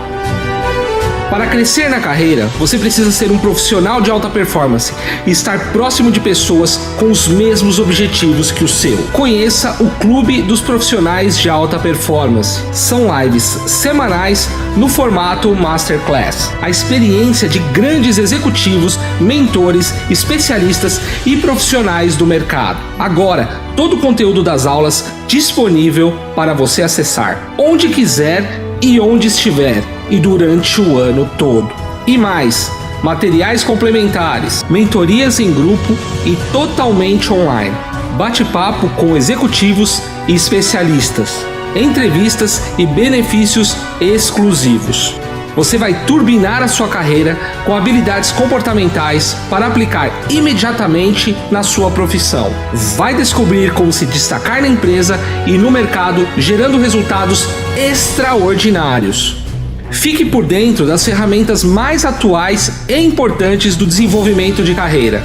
Para crescer na carreira, você precisa ser um profissional de alta performance e estar próximo de pessoas com os mesmos objetivos que o seu. Conheça o Clube dos Profissionais de Alta Performance. São lives semanais no formato Masterclass. A experiência de grandes executivos, mentores, especialistas e profissionais do mercado. Agora, todo o conteúdo das aulas disponível para você acessar onde quiser e onde estiver, e durante o ano todo. E mais, materiais complementares, mentorias em grupo e totalmente online. Bate-papo com executivos e especialistas, entrevistas e benefícios exclusivos. Você vai turbinar a sua carreira com habilidades comportamentais para aplicar imediatamente na sua profissão. Vai descobrir como se destacar na empresa e no mercado, gerando resultados extraordinários. Fique por dentro das ferramentas mais atuais e importantes do desenvolvimento de carreira.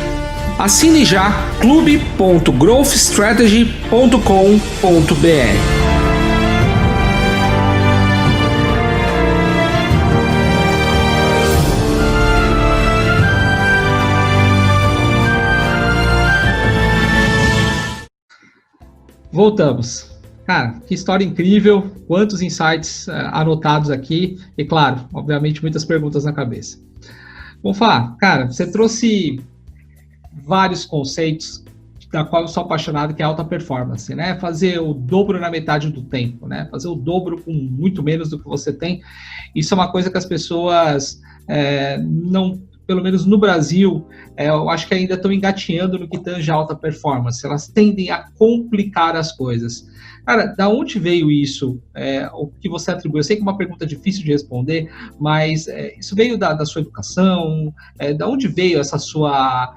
Assine já clube.growthstrategy.com.br. Voltamos. Cara, que história incrível, quantos insights anotados aqui e, claro, obviamente, muitas perguntas na cabeça. Bonfá, cara, você trouxe vários conceitos da qual eu sou apaixonado, que é alta performance, né? Fazer o dobro na metade do tempo, né? Fazer o dobro com muito menos do que você tem. Isso é uma coisa que as pessoas não... Pelo menos no Brasil, eu acho que ainda estão engatinhando no que tange a alta performance. Elas tendem a complicar as coisas. Cara, da onde veio isso? O que você atribui? Eu sei que é uma pergunta difícil de responder, mas isso veio da sua educação? Da onde veio essa sua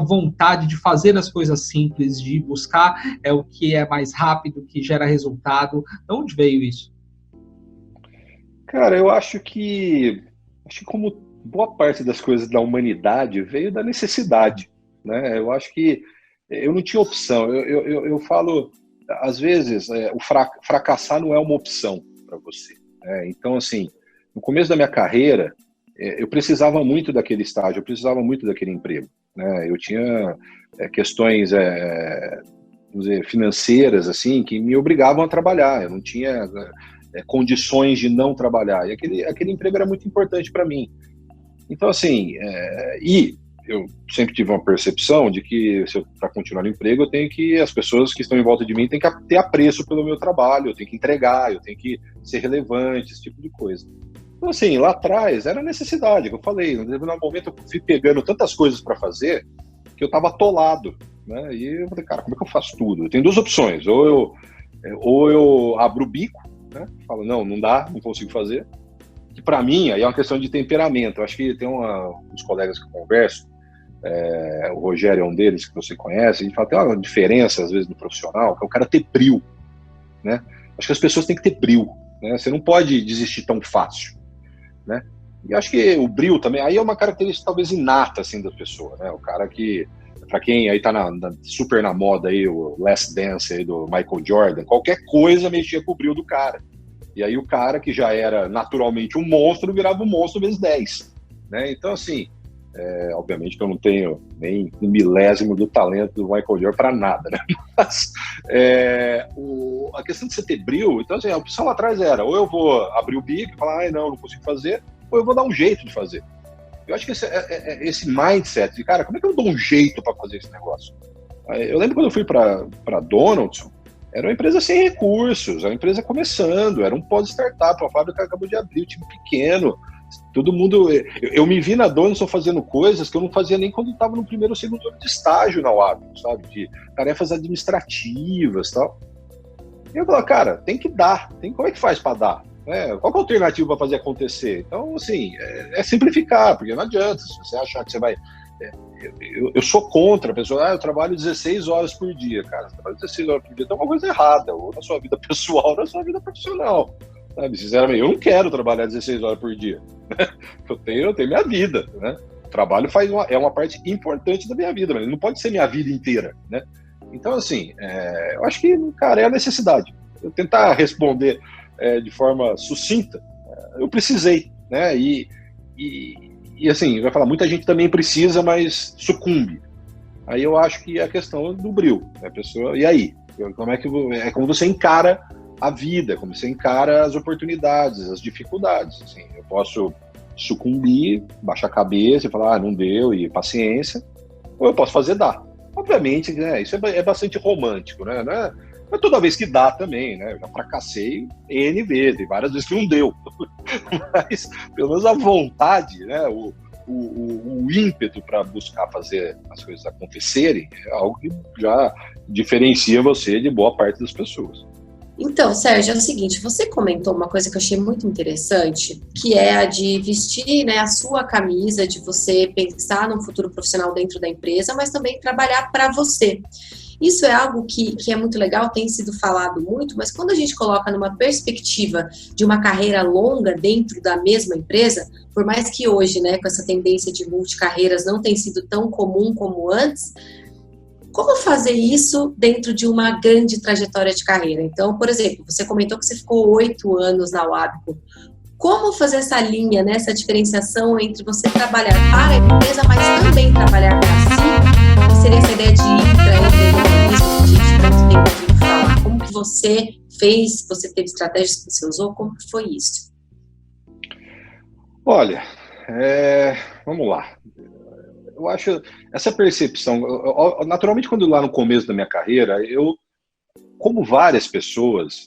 vontade de fazer as coisas simples, de buscar o que é mais rápido, que gera resultado? Da onde veio isso? Cara, eu acho que como boa parte das coisas da humanidade veio da necessidade, né? Eu acho que eu não tinha opção. Eu falo, às vezes, o fracassar não é uma opção para você, né? Então, assim, no começo da minha carreira, eu precisava muito daquele estágio, eu precisava muito daquele emprego, né? Eu tinha questões, vamos dizer, financeiras, assim, que me obrigavam a trabalhar. Eu não tinha condições de não trabalhar. E aquele emprego era muito importante para mim. Então, assim, e eu sempre tive uma percepção de que, para continuar no emprego, as pessoas que estão em volta de mim têm que ter apreço pelo meu trabalho, eu tenho que entregar, eu tenho que ser relevante, esse tipo de coisa. Então, assim, lá atrás era necessidade, que eu falei, no determinado momento eu fui pegando tantas coisas para fazer que eu estava atolado, né? E eu falei, cara, como é que eu faço tudo? Eu tenho duas opções, ou eu abro o bico, né? Falo, não dá, não consigo fazer. Que para mim aí é uma questão de temperamento. Eu acho que tem uns colegas que eu converso, o Rogério é um deles que você conhece, a gente fala, tem uma diferença às vezes no profissional, que é o cara ter brio, né? Acho que as pessoas têm que ter brio, né? Você não pode desistir tão fácil, né? E acho que o brio também, aí é uma característica talvez inata, assim, da pessoa, né? O cara que, para quem aí tá super na moda aí, o Last Dance aí do Michael Jordan, qualquer coisa mexia com o brio do cara. E aí o cara que já era naturalmente um monstro virava um monstro vezes 10, né? Então, assim, obviamente que eu não tenho nem um milésimo do talento do Michael Jordan para nada, né? Mas a questão de você ter brio, então, assim, a opção lá atrás era, ou eu vou abrir o bico e falar, não consigo fazer, ou eu vou dar um jeito de fazer, Eu acho que esse mindset de, cara, como é que eu dou um jeito para fazer esse negócio? Eu lembro quando eu fui para Donaldson, era uma empresa sem recursos, uma empresa começando, era um pós-startup, a fábrica acabou de abrir, um time pequeno, todo mundo... Eu me vi na Donaldson fazendo coisas que eu não fazia nem quando estava no primeiro ou segundo ano de estágio na UAB, sabe? De tarefas administrativas e tal. E eu falei, cara, tem que dar, como é que faz para dar? Qual que é a alternativa para fazer acontecer? Então, assim, é simplificar, porque não adianta, se você achar que você vai... Eu sou contra a pessoa, eu trabalho 16 horas por dia, cara, você trabalha 16 horas por dia, tem uma coisa errada, ou na sua vida pessoal, ou na sua vida profissional, sabe? Sinceramente, eu não quero trabalhar 16 horas por dia, né? Eu tenho minha vida, né? O trabalho é uma parte importante da minha vida, mas não pode ser minha vida inteira, né? Então, assim, eu acho que, cara, é a necessidade. Eu tentar responder de forma sucinta, eu precisei, né? E assim, vai falar, muita gente também precisa, mas sucumbe. Aí eu acho que é a questão do bril, né? A pessoa, e aí? Como você encara a vida, como você encara as oportunidades, as dificuldades. Assim, eu posso sucumbir, baixar a cabeça e falar, não deu, e paciência, ou eu posso fazer dar. Obviamente, né, isso é bastante romântico, né? Não é toda vez que dá também, né? Eu já fracassei N vezes, várias vezes que não deu. Mas, pelo menos a vontade, né? O ímpeto para buscar fazer as coisas acontecerem é algo que já diferencia você de boa parte das pessoas. Então, Sérgio, é o seguinte, você comentou uma coisa que eu achei muito interessante, que é a de vestir, né, a sua camisa, de você pensar num futuro profissional dentro da empresa, mas também trabalhar para você. Isso é algo que é muito legal, tem sido falado muito, mas quando a gente coloca numa perspectiva de uma carreira longa dentro da mesma empresa, por mais que hoje, né, com essa tendência de multicarreiras não tem sido tão comum como antes, como fazer isso dentro de uma grande trajetória de carreira? Então, por exemplo, você comentou que você ficou 8 anos na Wabco. Como fazer essa linha, né, essa diferenciação entre você trabalhar para a empresa, mas também trabalhar para si? Que seria essa ideia de intraempreendedorismo que a gente tanto tem ouvido falar? Como que você fez? Você teve estratégias que você usou? Como que foi isso? Olha, vamos lá. Eu acho essa percepção, naturalmente, quando lá no começo da minha carreira, eu, como várias pessoas,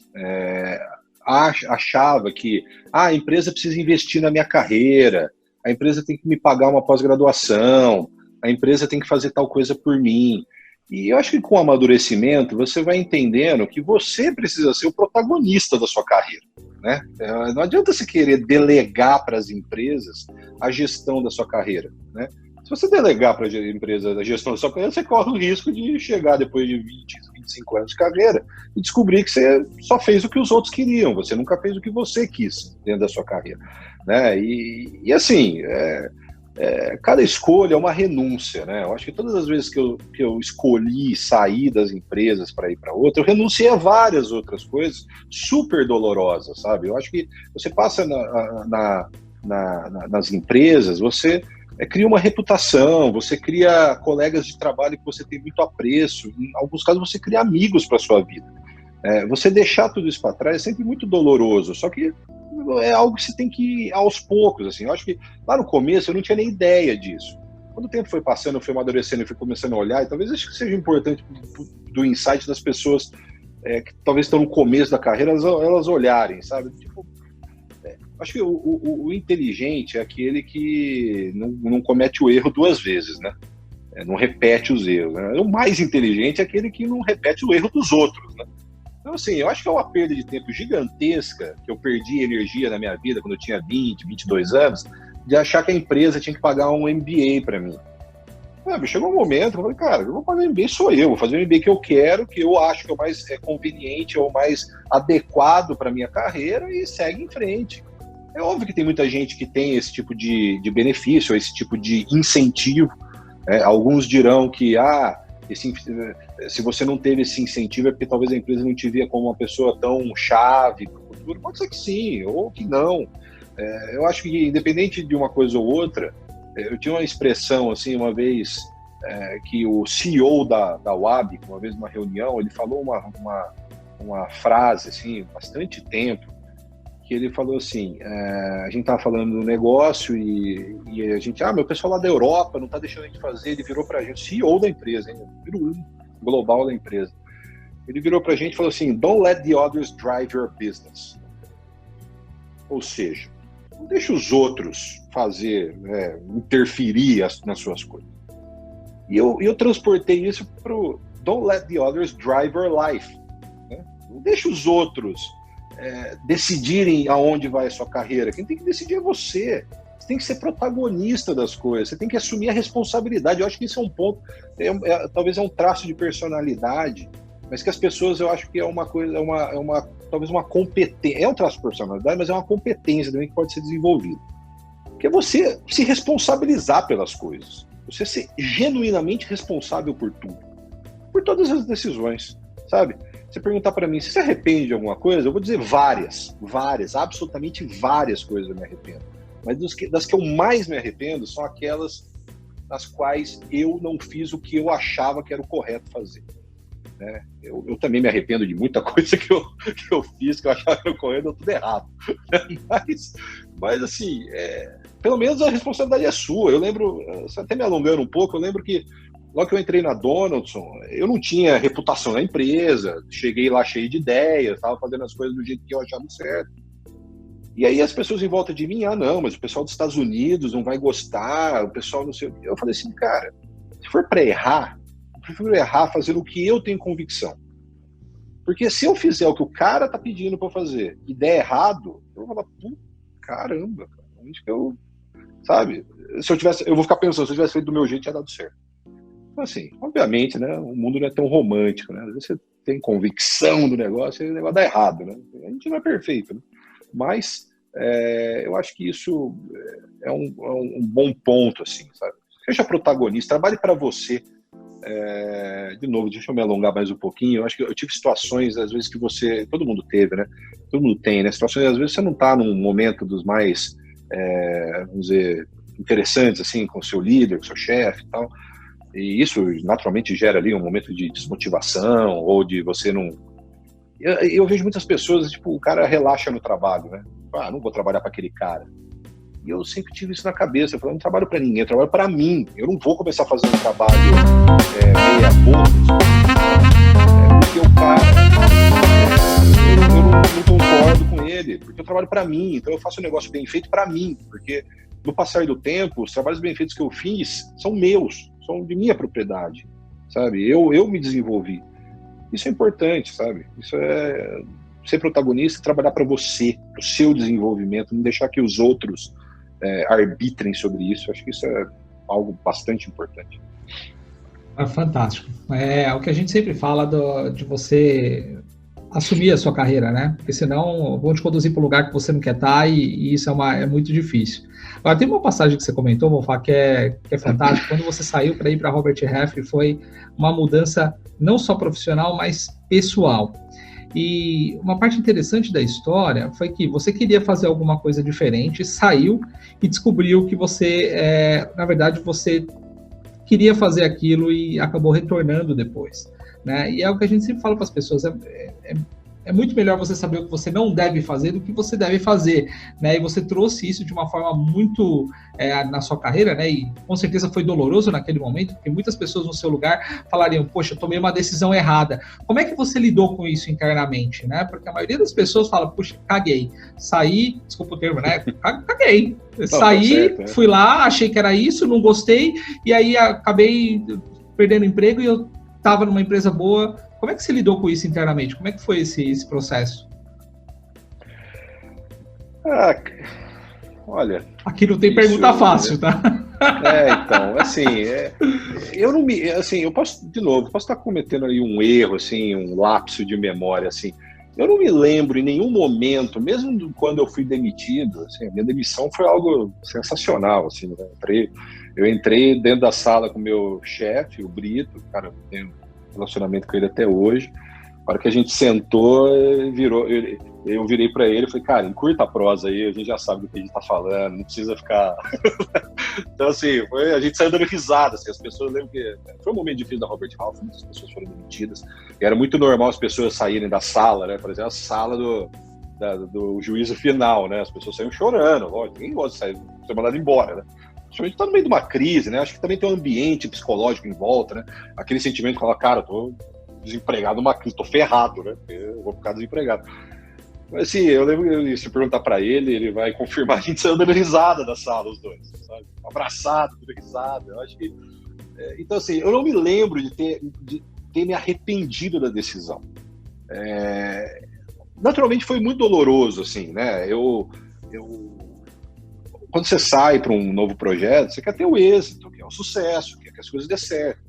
achava que a empresa precisa investir na minha carreira, a empresa tem que me pagar uma pós-graduação, a empresa tem que fazer tal coisa por mim. E eu acho que com o amadurecimento você vai entendendo que você precisa ser o protagonista da sua carreira, né? Não adianta você querer delegar para as empresas a gestão da sua carreira, né? Se você delegar para a empresa a gestão da sua carreira, você corre o risco de chegar depois de 20, 25 anos de carreira e descobrir que você só fez o que os outros queriam, você nunca fez o que você quis dentro da sua carreira, né? E assim, cada escolha é uma renúncia, né? Eu acho que todas as vezes que eu escolhi sair das empresas para ir para outra, eu renunciei a várias outras coisas super dolorosas, sabe? Eu acho que você passa nas empresas, você cria uma reputação, você cria colegas de trabalho que você tem muito apreço, em alguns casos você cria amigos para a sua vida. Você deixar tudo isso para trás é sempre muito doloroso, só que é algo que você tem que ir aos poucos, assim. Eu acho que lá no começo eu não tinha nem ideia disso. Quando o tempo foi passando, eu fui amadurecendo, eu fui começando a olhar, e talvez acho que seja importante do insight das pessoas que talvez estão no começo da carreira, elas olharem, sabe? Tipo, acho que o inteligente é aquele que não comete o erro 2 vezes, né? Não repete os erros, né? O mais inteligente é aquele que não repete o erro dos outros, né? Então, assim, eu acho que é uma perda de tempo gigantesca, que eu perdi energia na minha vida quando eu tinha 20, 22 anos, de achar que a empresa tinha que pagar um MBA para mim. Chegou um momento que eu falei, cara, eu vou pagar MBA, sou eu, vou fazer o MBA que eu quero, que eu acho que é o mais conveniente, é o mais adequado para minha carreira, e segue em frente. É óbvio que tem muita gente que tem esse tipo de benefício, esse tipo de incentivo. Alguns dirão que, se você não teve esse incentivo é porque talvez a empresa não te via como uma pessoa tão chave para o futuro. Pode ser que sim, ou que não. Eu acho que, independente de uma coisa ou outra, eu tinha uma expressão, assim, uma vez, que o CEO da UAB, uma vez numa reunião, ele falou uma frase, assim, bastante tempo, que ele falou assim, a gente estava falando do negócio e a gente, meu pessoal lá da Europa não está deixando a gente fazer, ele virou para a gente, CEO da empresa, hein, virou global da empresa, ele virou para a gente e falou assim, don't let the others drive your business. Ou seja, não deixa os outros fazer, interferir nas suas coisas. E eu transportei isso para o don't let the others drive your life. Né? Não deixa os outros decidirem aonde vai a sua carreira. Quem tem que decidir é você. Você tem que ser protagonista das coisas. Você tem que assumir a responsabilidade. Eu acho que isso é um ponto, talvez é um traço de personalidade, mas que as pessoas, eu acho que é uma coisa, talvez uma competência. É um traço de personalidade, mas é uma competência também que pode ser desenvolvida. Que é você se responsabilizar pelas coisas. Você ser genuinamente responsável por tudo. Por todas as decisões, sabe? Você perguntar para mim, você se arrepende de alguma coisa? Eu vou dizer várias, absolutamente várias coisas eu me arrependo. Mas das que eu mais me arrependo são aquelas nas quais eu não fiz o que eu achava que era o correto fazer. Né? Eu também me arrependo de muita coisa que eu fiz, que eu achava que era o correto, deu tudo errado. Mas assim, pelo menos a responsabilidade é sua. Eu lembro, até me alongando um pouco, eu lembro que logo que eu entrei na Donaldson, eu não tinha reputação na empresa, cheguei lá cheio de ideias, estava fazendo as coisas do jeito que eu achava certo. E aí as pessoas em volta de mim, não, mas o pessoal dos Estados Unidos não vai gostar, o pessoal não sei o quê. Eu falei assim, cara, se for para errar, eu prefiro errar fazendo o que eu tenho convicção. Porque se eu fizer o que o cara tá pedindo para fazer e der errado, eu vou falar, caramba, onde que eu... Sabe? Eu vou ficar pensando, se eu tivesse feito do meu jeito, tinha dado certo. Então, assim, obviamente, né, o mundo não é tão romântico, né? Às vezes você tem convicção do negócio e o negócio dá errado, né? A gente não é perfeito, né? Mas eu acho que isso é um bom ponto, assim, sabe? Seja protagonista, trabalhe para você. De novo, deixa eu me alongar mais um pouquinho. Eu acho que eu tive situações, às vezes, que todo mundo teve, né? Todo mundo tem, né? Situações, às vezes, você não está num momento dos mais, vamos dizer, interessantes, assim, com o seu líder, com o seu chefe e tal. E isso, naturalmente, gera ali um momento de desmotivação ou de você não... Eu vejo muitas pessoas, tipo, o cara relaxa no trabalho, né? Não vou trabalhar para aquele cara. E eu sempre tive isso na cabeça. Eu falei, não trabalho para ninguém, eu trabalho para mim. Eu não vou começar a fazer um trabalho meia boca, porque o cara... eu não concordo com ele, porque eu trabalho para mim. Então eu faço um negócio bem feito para mim, porque no passar do tempo, os trabalhos bem feitos que eu fiz são meus, são de minha propriedade, sabe? Eu me desenvolvi. Isso é importante, sabe? Isso é ser protagonista, trabalhar para você, para o seu desenvolvimento, não deixar que os outros arbitrem sobre isso. Acho que isso é algo bastante importante. Fantástico. É o que a gente sempre fala de você assumir a sua carreira, né? Porque senão vão te conduzir para um lugar que você não quer estar e isso é muito difícil. Agora, tem uma passagem que você comentou, vou falar, que é fantástica. Quando você saiu para ir para Robert Half, foi uma mudança não só profissional, mas pessoal. E uma parte interessante da história foi que você queria fazer alguma coisa diferente, saiu e descobriu que você, na verdade, você queria fazer aquilo e acabou retornando depois, né? E é o que a gente sempre fala para as pessoas, é muito melhor você saber o que você não deve fazer do que você deve fazer, né? E você trouxe isso de uma forma muito na sua carreira, né? E com certeza foi doloroso naquele momento, porque muitas pessoas no seu lugar falariam, poxa, eu tomei uma decisão errada. Como é que você lidou com isso internamente, né? Porque a maioria das pessoas fala, puxa, caguei, saí, desculpa o termo, né? Caguei, saí, fui lá, achei que era isso, não gostei, e aí acabei perdendo emprego e eu estava numa empresa boa. Como é que você lidou com isso internamente? Como é que foi esse processo? Olha... Aqui não tem pergunta fácil, tá? Então, assim, eu não me... Assim, eu posso estar cometendo aí um erro, assim, um lapso de memória, assim. Eu não me lembro em nenhum momento, mesmo quando eu fui demitido, assim, a minha demissão foi algo sensacional, assim, né? Eu entrei dentro da sala com o meu chefe, o Brito, cara, eu tenho relacionamento com ele até hoje. Na hora que a gente sentou, eu virei para ele e falei, cara, encurta a prosa aí, a gente já sabe do que a gente tá falando, não precisa ficar... Então, assim, a gente saiu dando risada, assim, as pessoas lembram que foi um momento difícil da Robert Half, muitas pessoas foram demitidas, e era muito normal as pessoas saírem da sala, né, por exemplo, a sala do do juízo final, né? As pessoas saíram chorando, lógico, ninguém gosta de ser mandado embora, né? Principalmente tá no meio de uma crise, né? Acho que também tem um ambiente psicológico em volta, né? Aquele sentimento de falar, cara, eu tô desempregado numa crise, tô ferrado, né? Eu vou ficar desempregado. Mas assim, eu lembro, se perguntar pra ele vai confirmar, a gente saiu dando risada da sala, os dois, sabe? Abraçado, dando risada, eu acho que... Então assim, eu não me lembro de ter me arrependido da decisão. Naturalmente foi muito doloroso, assim, né? Quando você sai para um novo projeto, você quer ter o êxito, quer o sucesso, quer que as coisas dê certo.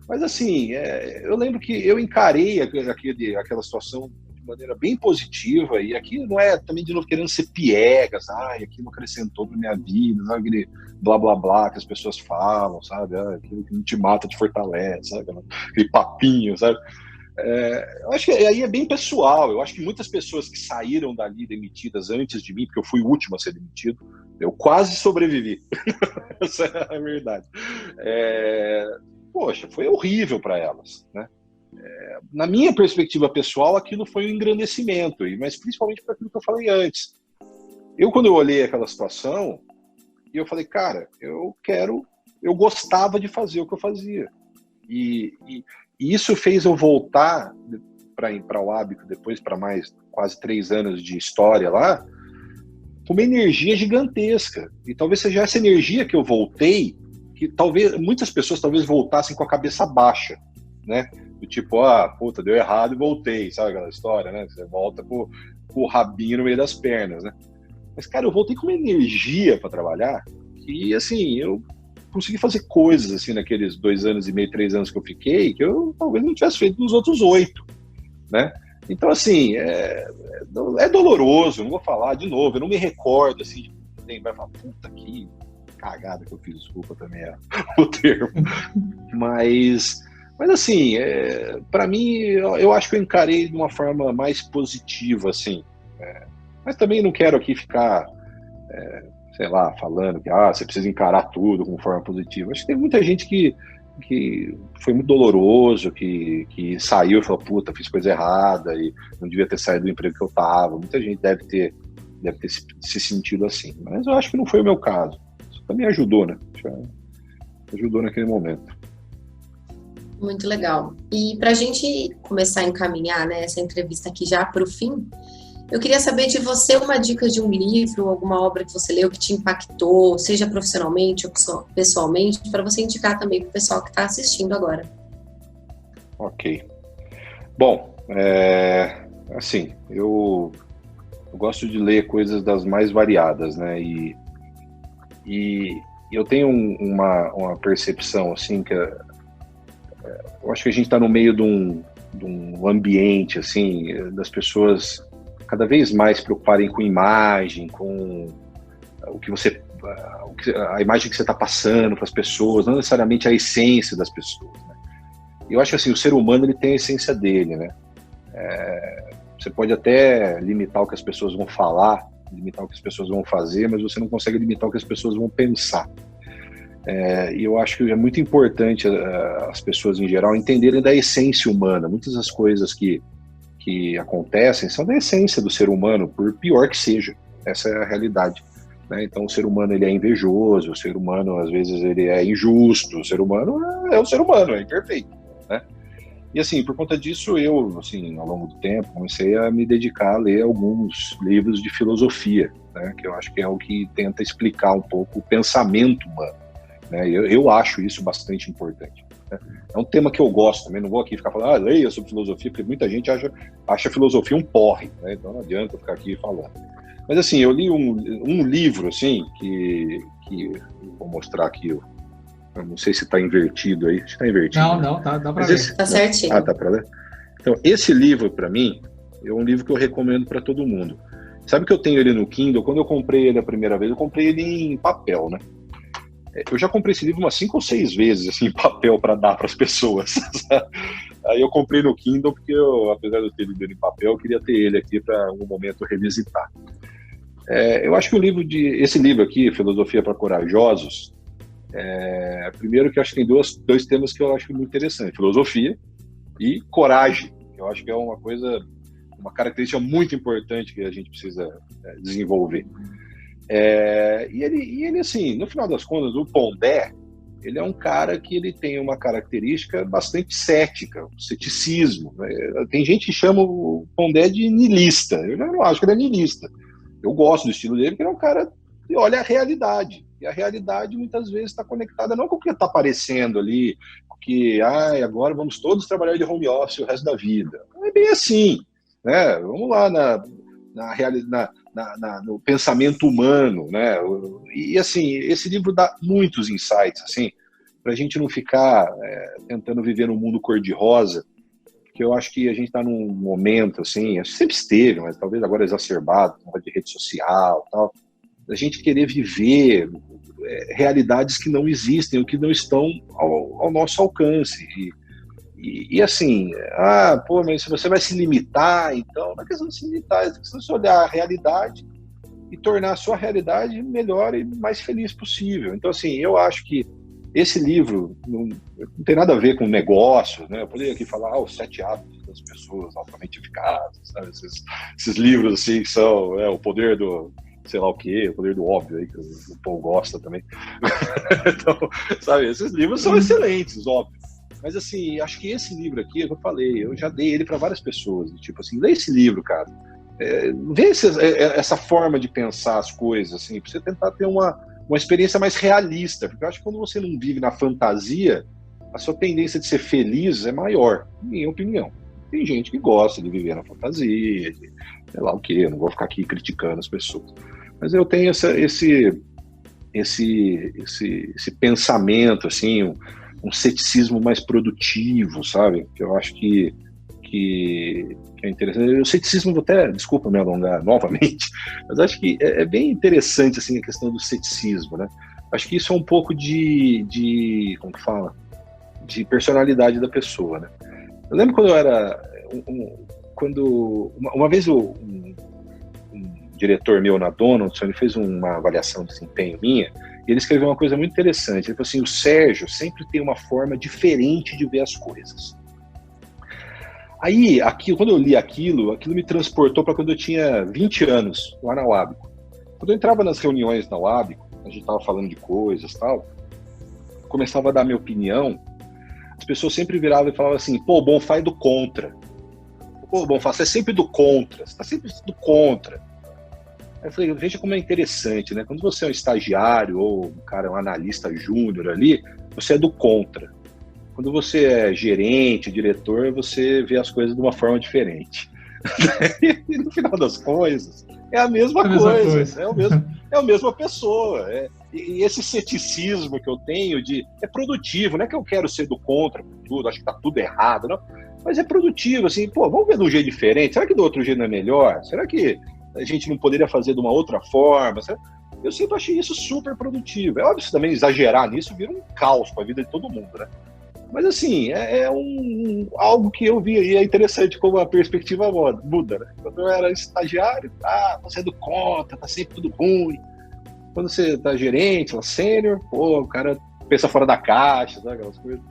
Mas assim, eu lembro que eu encarei aquela situação de maneira bem positiva, e aqui não é também de novo querendo ser piegas, aquilo não acrescentou para minha vida, sabe? Aquele blá blá blá que as pessoas falam, sabe? Aquilo que não te mata te fortalece, sabe? Aquele papinho, sabe? Eu acho que aí é bem pessoal. Eu acho que muitas pessoas que saíram dali demitidas antes de mim, porque eu fui o último a ser demitido, eu quase sobrevivi. Essa é a verdade. Poxa, foi horrível para elas, né? Na minha perspectiva pessoal, aquilo foi um engrandecimento, mas principalmente para aquilo que eu falei antes. Quando eu olhei aquela situação, eu falei, cara, eu gostava de fazer o que eu fazia. E isso fez eu voltar para o Hábito depois, para mais quase 3 anos de história lá, com uma energia gigantesca. E talvez seja essa energia que eu voltei, que talvez muitas pessoas talvez voltassem com a cabeça baixa, né? Do tipo, puta, deu errado e voltei, sabe aquela história, né? Você volta com o rabinho no meio das pernas, né? Mas, cara, eu voltei com uma energia para trabalhar e, assim, eu consegui fazer coisas, assim, naqueles 2 anos e meio, 3 anos que eu fiquei, que eu talvez não tivesse feito nos outros 8, né? Então, assim, é doloroso, não vou falar de novo, eu não me recordo, assim, de vai falar, puta, que cagada que eu fiz, desculpa também o termo. Mas assim, para mim, eu acho que eu encarei de uma forma mais positiva, assim. Mas também não quero aqui ficar, sei lá, falando que você precisa encarar tudo com forma positiva. Acho que tem muita gente que foi muito doloroso, que saiu e falou, puta, fiz coisa errada e não devia ter saído do emprego que eu tava. Muita gente deve ter se sentido assim. Mas eu acho que não foi o meu caso. Isso também ajudou, né? Ajudou naquele momento. Muito legal. E para a gente começar a encaminhar, né, essa entrevista aqui já para o fim, eu queria saber de você uma dica de um livro, alguma obra que você leu que te impactou, seja profissionalmente ou pessoalmente, para você indicar também para o pessoal que está assistindo agora. Ok. Bom, assim, eu gosto de ler coisas das mais variadas, né? E eu tenho uma percepção, assim, que eu acho que a gente está no meio de um ambiente, assim, das pessoas cada vez mais se preocuparem com imagem, com a imagem que você está passando para as pessoas, não necessariamente a essência das pessoas, né? Eu acho que assim, o ser humano ele tem a essência dele, né? Você pode até limitar o que as pessoas vão falar, limitar o que as pessoas vão fazer, mas você não consegue limitar o que as pessoas vão pensar. E eu acho que é muito importante as pessoas em geral entenderem da essência humana. Muitas das coisas que acontecem são da essência do ser humano, por pior que seja. Essa é a realidade, né? Então o ser humano ele é invejoso, o ser humano às vezes ele é injusto, o ser humano é o ser humano, é imperfeito, né? E assim, por conta disso eu, assim, ao longo do tempo, comecei a me dedicar a ler alguns livros de filosofia, né? Que eu acho que é o que tenta explicar um pouco o pensamento humano, né? Eu acho isso bastante importante. É um tema que eu gosto também, não vou aqui ficar falando, leia sobre filosofia, porque muita gente acha filosofia um porre, né? Então não adianta eu ficar aqui falando. Mas assim, eu li um livro, assim, que vou mostrar aqui, eu não sei se está invertido aí, acho que está invertido. Não, dá para ver. Tá certinho. Tá para ler? Então, esse livro, para mim, é um livro que eu recomendo para todo mundo. Sabe que eu tenho ele no Kindle? Quando eu comprei ele a primeira vez, eu comprei ele em papel, né? Eu já comprei esse livro umas 5 ou 6 vezes, assim, em papel para dar para as pessoas. Aí eu comprei no Kindle porque apesar de eu ter lido ele em papel, eu queria ter ele aqui para um momento revisitar. Eu acho que esse livro aqui, Filosofia para Corajosos, primeiro que eu acho que tem dois temas que eu acho muito interessante, filosofia e coragem. Eu acho que é uma coisa uma característica muito importante que a gente precisa desenvolver. E ele, assim, no final das contas, o Pondé, ele é um cara que ele tem uma característica bastante cética, o ceticismo. Né? Tem gente que chama o Pondé de niilista. Eu já não acho que ele é niilista. Eu gosto do estilo dele, porque ele é um cara que olha a realidade. E a realidade, muitas vezes, está conectada não com o que está aparecendo ali, que agora vamos todos trabalhar de home office o resto da vida. Não é bem assim. Né? Vamos lá no pensamento humano, né? E assim, esse livro dá muitos insights, assim, para a gente não ficar tentando viver num mundo cor-de-rosa, porque eu acho que a gente está num momento, assim, sempre esteve, mas talvez agora exacerbado, de rede social, tal, a gente querer viver realidades que não existem, ou que não estão ao nosso alcance. E assim, mas se você vai se limitar, então, não é questão de se limitar, é questão de olhar a realidade e tornar a sua realidade melhor e mais feliz possível. Então, assim, eu acho que esse livro não tem nada a ver com negócio, né? Eu poderia aqui falar os 7 hábitos das pessoas altamente eficazes, sabe? Esses livros, assim, que são o poder do sei lá o quê, o poder do óbvio aí, que o Paul gosta também. Então, sabe, esses livros são excelentes, óbvio. Mas, assim, acho que esse livro aqui, é o que eu falei, eu já dei ele para várias pessoas. Tipo assim, lê esse livro, cara. Vê essa forma de pensar as coisas, assim, para você tentar ter uma experiência mais realista. Porque eu acho que quando você não vive na fantasia, a sua tendência de ser feliz é maior, na minha opinião. Tem gente que gosta de viver na fantasia, de sei lá o quê, eu não vou ficar aqui criticando as pessoas. Mas eu tenho esse pensamento, assim, um ceticismo mais produtivo, sabe? Que eu acho que é interessante. O ceticismo, vou até, desculpa me alongar novamente, mas acho que é bem interessante, assim, a questão do ceticismo, né? Acho que isso é um pouco de como que fala? De personalidade da pessoa, né? Eu lembro quando eu era... Uma vez um diretor meu na Donaldson, ele fez uma avaliação de desempenho minha, e ele escreveu uma coisa muito interessante. Ele falou assim, o Sérgio sempre tem uma forma diferente de ver as coisas. Aí, quando eu li aquilo me transportou para quando eu tinha 20 anos, lá na Wábico. Quando eu entrava nas reuniões na Wábico, a gente estava falando de coisas e tal, começava a dar minha opinião, as pessoas sempre viravam e falavam assim, pô, o Bonfá é do contra. Pô, Bonfá, você é sempre do contra, você está sempre do contra. Aí eu falei, veja como é interessante, né? Quando você é um estagiário ou um analista júnior ali, você é do contra. Quando você é gerente, diretor, você vê as coisas de uma forma diferente. E no final das coisas, é a mesma coisa. É a mesma pessoa. E esse ceticismo que eu tenho é produtivo, não é que eu quero ser do contra por tudo, acho que tá tudo errado, não. Mas é produtivo, assim, pô, vamos ver de um jeito diferente. Será que do outro jeito não é melhor? Será que a gente não poderia fazer de uma outra forma? Eu sempre achei isso super produtivo. É óbvio que também exagerar nisso vira um caos para a vida de todo mundo, né? Mas assim, algo que eu vi aí, é interessante como a perspectiva muda, né? Quando eu era estagiário, você é do contra, tá sempre tudo ruim. Quando você tá gerente, sênior, pô, o cara pensa fora da caixa, sabe, aquelas coisas.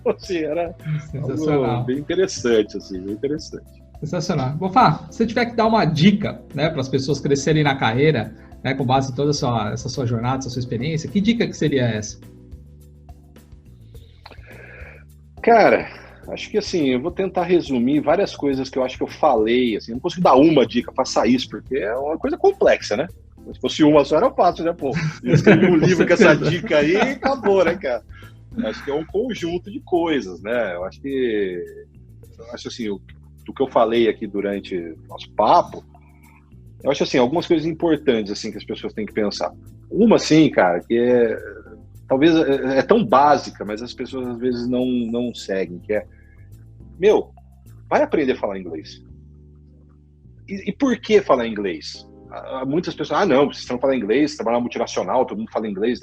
Assim, era algo bem interessante, assim, bem interessante. Sensacional. Bonfá, se você tiver que dar uma dica, né, para as pessoas crescerem na carreira, né, com base em toda essa sua jornada, essa sua experiência, que dica que seria essa? Cara, acho que assim, eu vou tentar resumir várias coisas que eu acho que eu falei, assim, eu não consigo dar uma dica, faça isso, porque é uma coisa complexa, né? Se fosse uma só era fácil, né, pô? Eu escrevi um livro com essa dica aí e acabou, né, cara? Acho que é um conjunto de coisas, né? Eu acho assim, do que eu falei aqui durante o nosso papo, eu acho assim, algumas coisas importantes assim que as pessoas têm que pensar. Uma, assim, cara, que talvez é tão básica, mas as pessoas às vezes não seguem, que vai aprender a falar inglês. E por que falar inglês? Muitas pessoas, não, vocês não falam inglês, trabalhar multinacional, todo mundo fala inglês.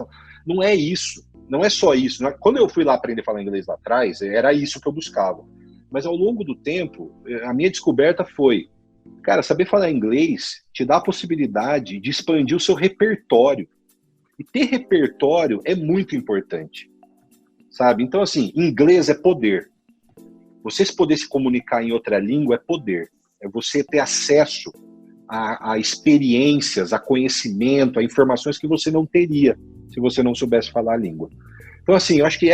Não é isso, não é só isso. Quando eu fui lá aprender a falar inglês lá atrás, era isso que eu buscava. Mas ao longo do tempo, a minha descoberta foi, cara, saber falar inglês te dá a possibilidade de expandir o seu repertório. E ter repertório é muito importante, sabe? Então, assim, inglês é poder. Você poder se comunicar em outra língua é poder. É você ter acesso a experiências, a conhecimento, a informações que você não teria se você não soubesse falar a língua. Então, assim, eu acho que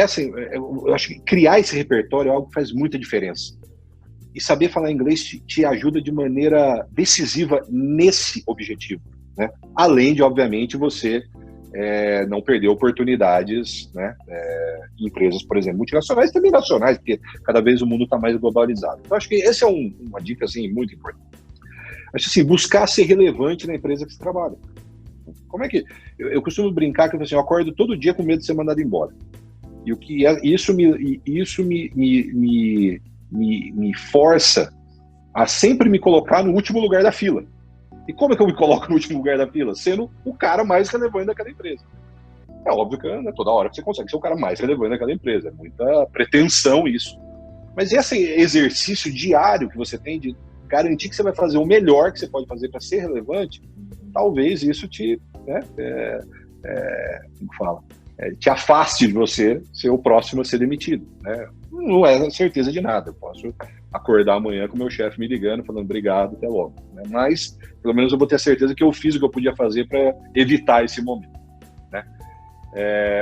criar esse repertório é algo que faz muita diferença. E saber falar inglês te ajuda de maneira decisiva nesse objetivo, né? Além de, obviamente, você não perder oportunidades, né? Em empresas, por exemplo, multinacionais e também nacionais, porque cada vez o mundo está mais globalizado. Então, acho que essa é uma dica assim, muito importante. Acho assim, buscar ser relevante na empresa que você trabalha. Como é que... Eu costumo brincar que assim, eu acordo todo dia com medo de ser mandado embora. E o que isso me força a sempre me colocar no último lugar da fila. E como é que eu me coloco no último lugar da fila? Sendo o cara mais relevante daquela empresa. É óbvio que não é toda hora que você consegue ser o cara mais relevante daquela empresa. É muita pretensão isso. Mas esse exercício diário que você tem de garantir que você vai fazer o melhor que você pode fazer para ser relevante, talvez isso te, né, te afaste de você ser o próximo a ser demitido, né? Não é certeza de nada. Eu posso acordar amanhã com o meu chefe me ligando, falando obrigado, até logo, né? Mas pelo menos eu vou ter a certeza que eu fiz o que eu podia fazer para evitar esse momento, né?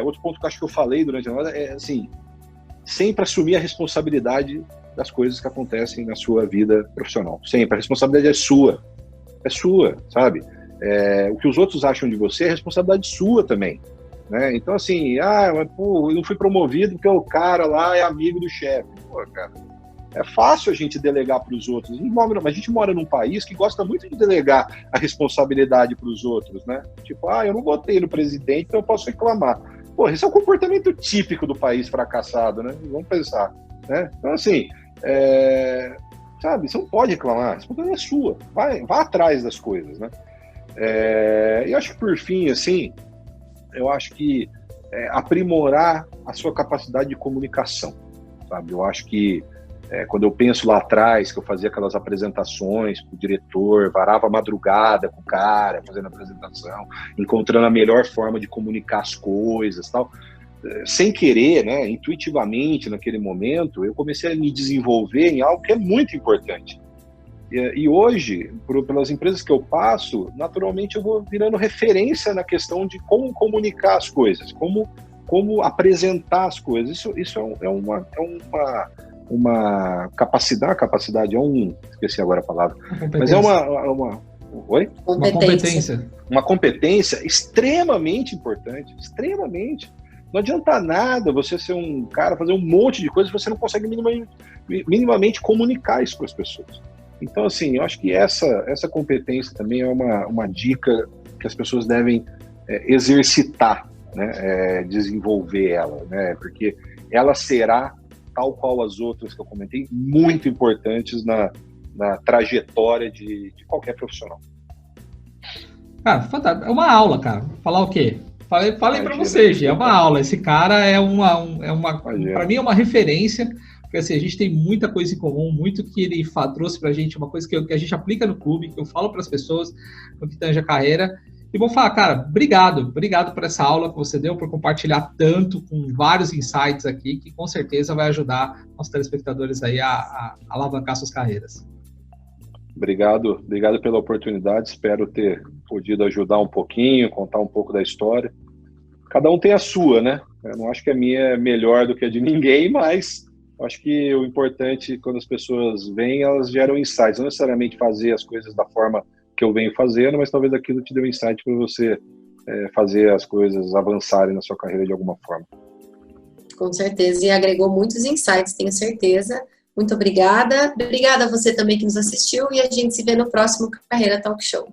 Outro ponto que eu acho que eu falei durante a noite é assim, sempre assumir a responsabilidade das coisas que acontecem na sua vida profissional. Sempre. A responsabilidade é sua, sabe? O que os outros acham de você é responsabilidade sua também, né? Então, assim, mas, pô, eu não fui promovido porque o cara lá é amigo do chefe. Pô, cara, é fácil a gente delegar para os outros. Mas a gente mora num país que gosta muito de delegar a responsabilidade para os outros, né? Tipo, eu não votei no presidente, então eu posso reclamar. Pô, esse é o comportamento típico do país fracassado, né? Vamos pensar, né? Então, assim, sabe, você não pode reclamar, a responsabilidade é sua. Vá atrás das coisas, né? Eu acho que, por fim, assim, eu acho que aprimorar a sua capacidade de comunicação, sabe? Eu acho que quando eu penso lá atrás, que eu fazia aquelas apresentações para o diretor, varava a madrugada com o cara, fazendo a apresentação, encontrando a melhor forma de comunicar as coisas, tal, sem querer, né, intuitivamente naquele momento, eu comecei a me desenvolver em algo que é muito importante. E hoje, pelas empresas que eu passo, naturalmente eu vou virando referência na questão de como comunicar as coisas, como apresentar as coisas. Isso é uma capacidade, esqueci agora a palavra, mas é oi? Competência. Uma competência extremamente importante, extremamente. Não adianta nada você ser um cara, fazer um monte de coisas se você não consegue minimamente comunicar isso para as pessoas. Então, assim, eu acho que essa competência também é uma dica que as pessoas devem exercitar, né, desenvolver ela, né, porque ela será, tal qual as outras que eu comentei, muito importantes na trajetória de qualquer profissional. Cara, fantástico. É uma aula, cara. Falar o quê? Falei para você, Gê, é uma aula. Esse cara para mim é uma referência, porque assim, a gente tem muita coisa em comum, muito que ele trouxe pra gente, uma coisa que a gente aplica no clube, que eu falo para as pessoas no que tange a carreira. E vou falar, cara, obrigado por essa aula que você deu, por compartilhar tanto, com vários insights aqui, que com certeza vai ajudar os telespectadores aí a alavancar suas carreiras. Obrigado pela oportunidade, espero ter podido ajudar um pouquinho, contar um pouco da história. Cada um tem a sua, né? Eu não acho que a minha é melhor do que a de ninguém, mas acho que o importante, quando as pessoas vêm, elas geram insights, não necessariamente fazer as coisas da forma que eu venho fazendo, mas talvez aquilo te dê um insight para você fazer as coisas avançarem na sua carreira de alguma forma. Com certeza, e agregou muitos insights, tenho certeza. Muito obrigada. Obrigada a você também que nos assistiu e a gente se vê no próximo Carreira Talk Show.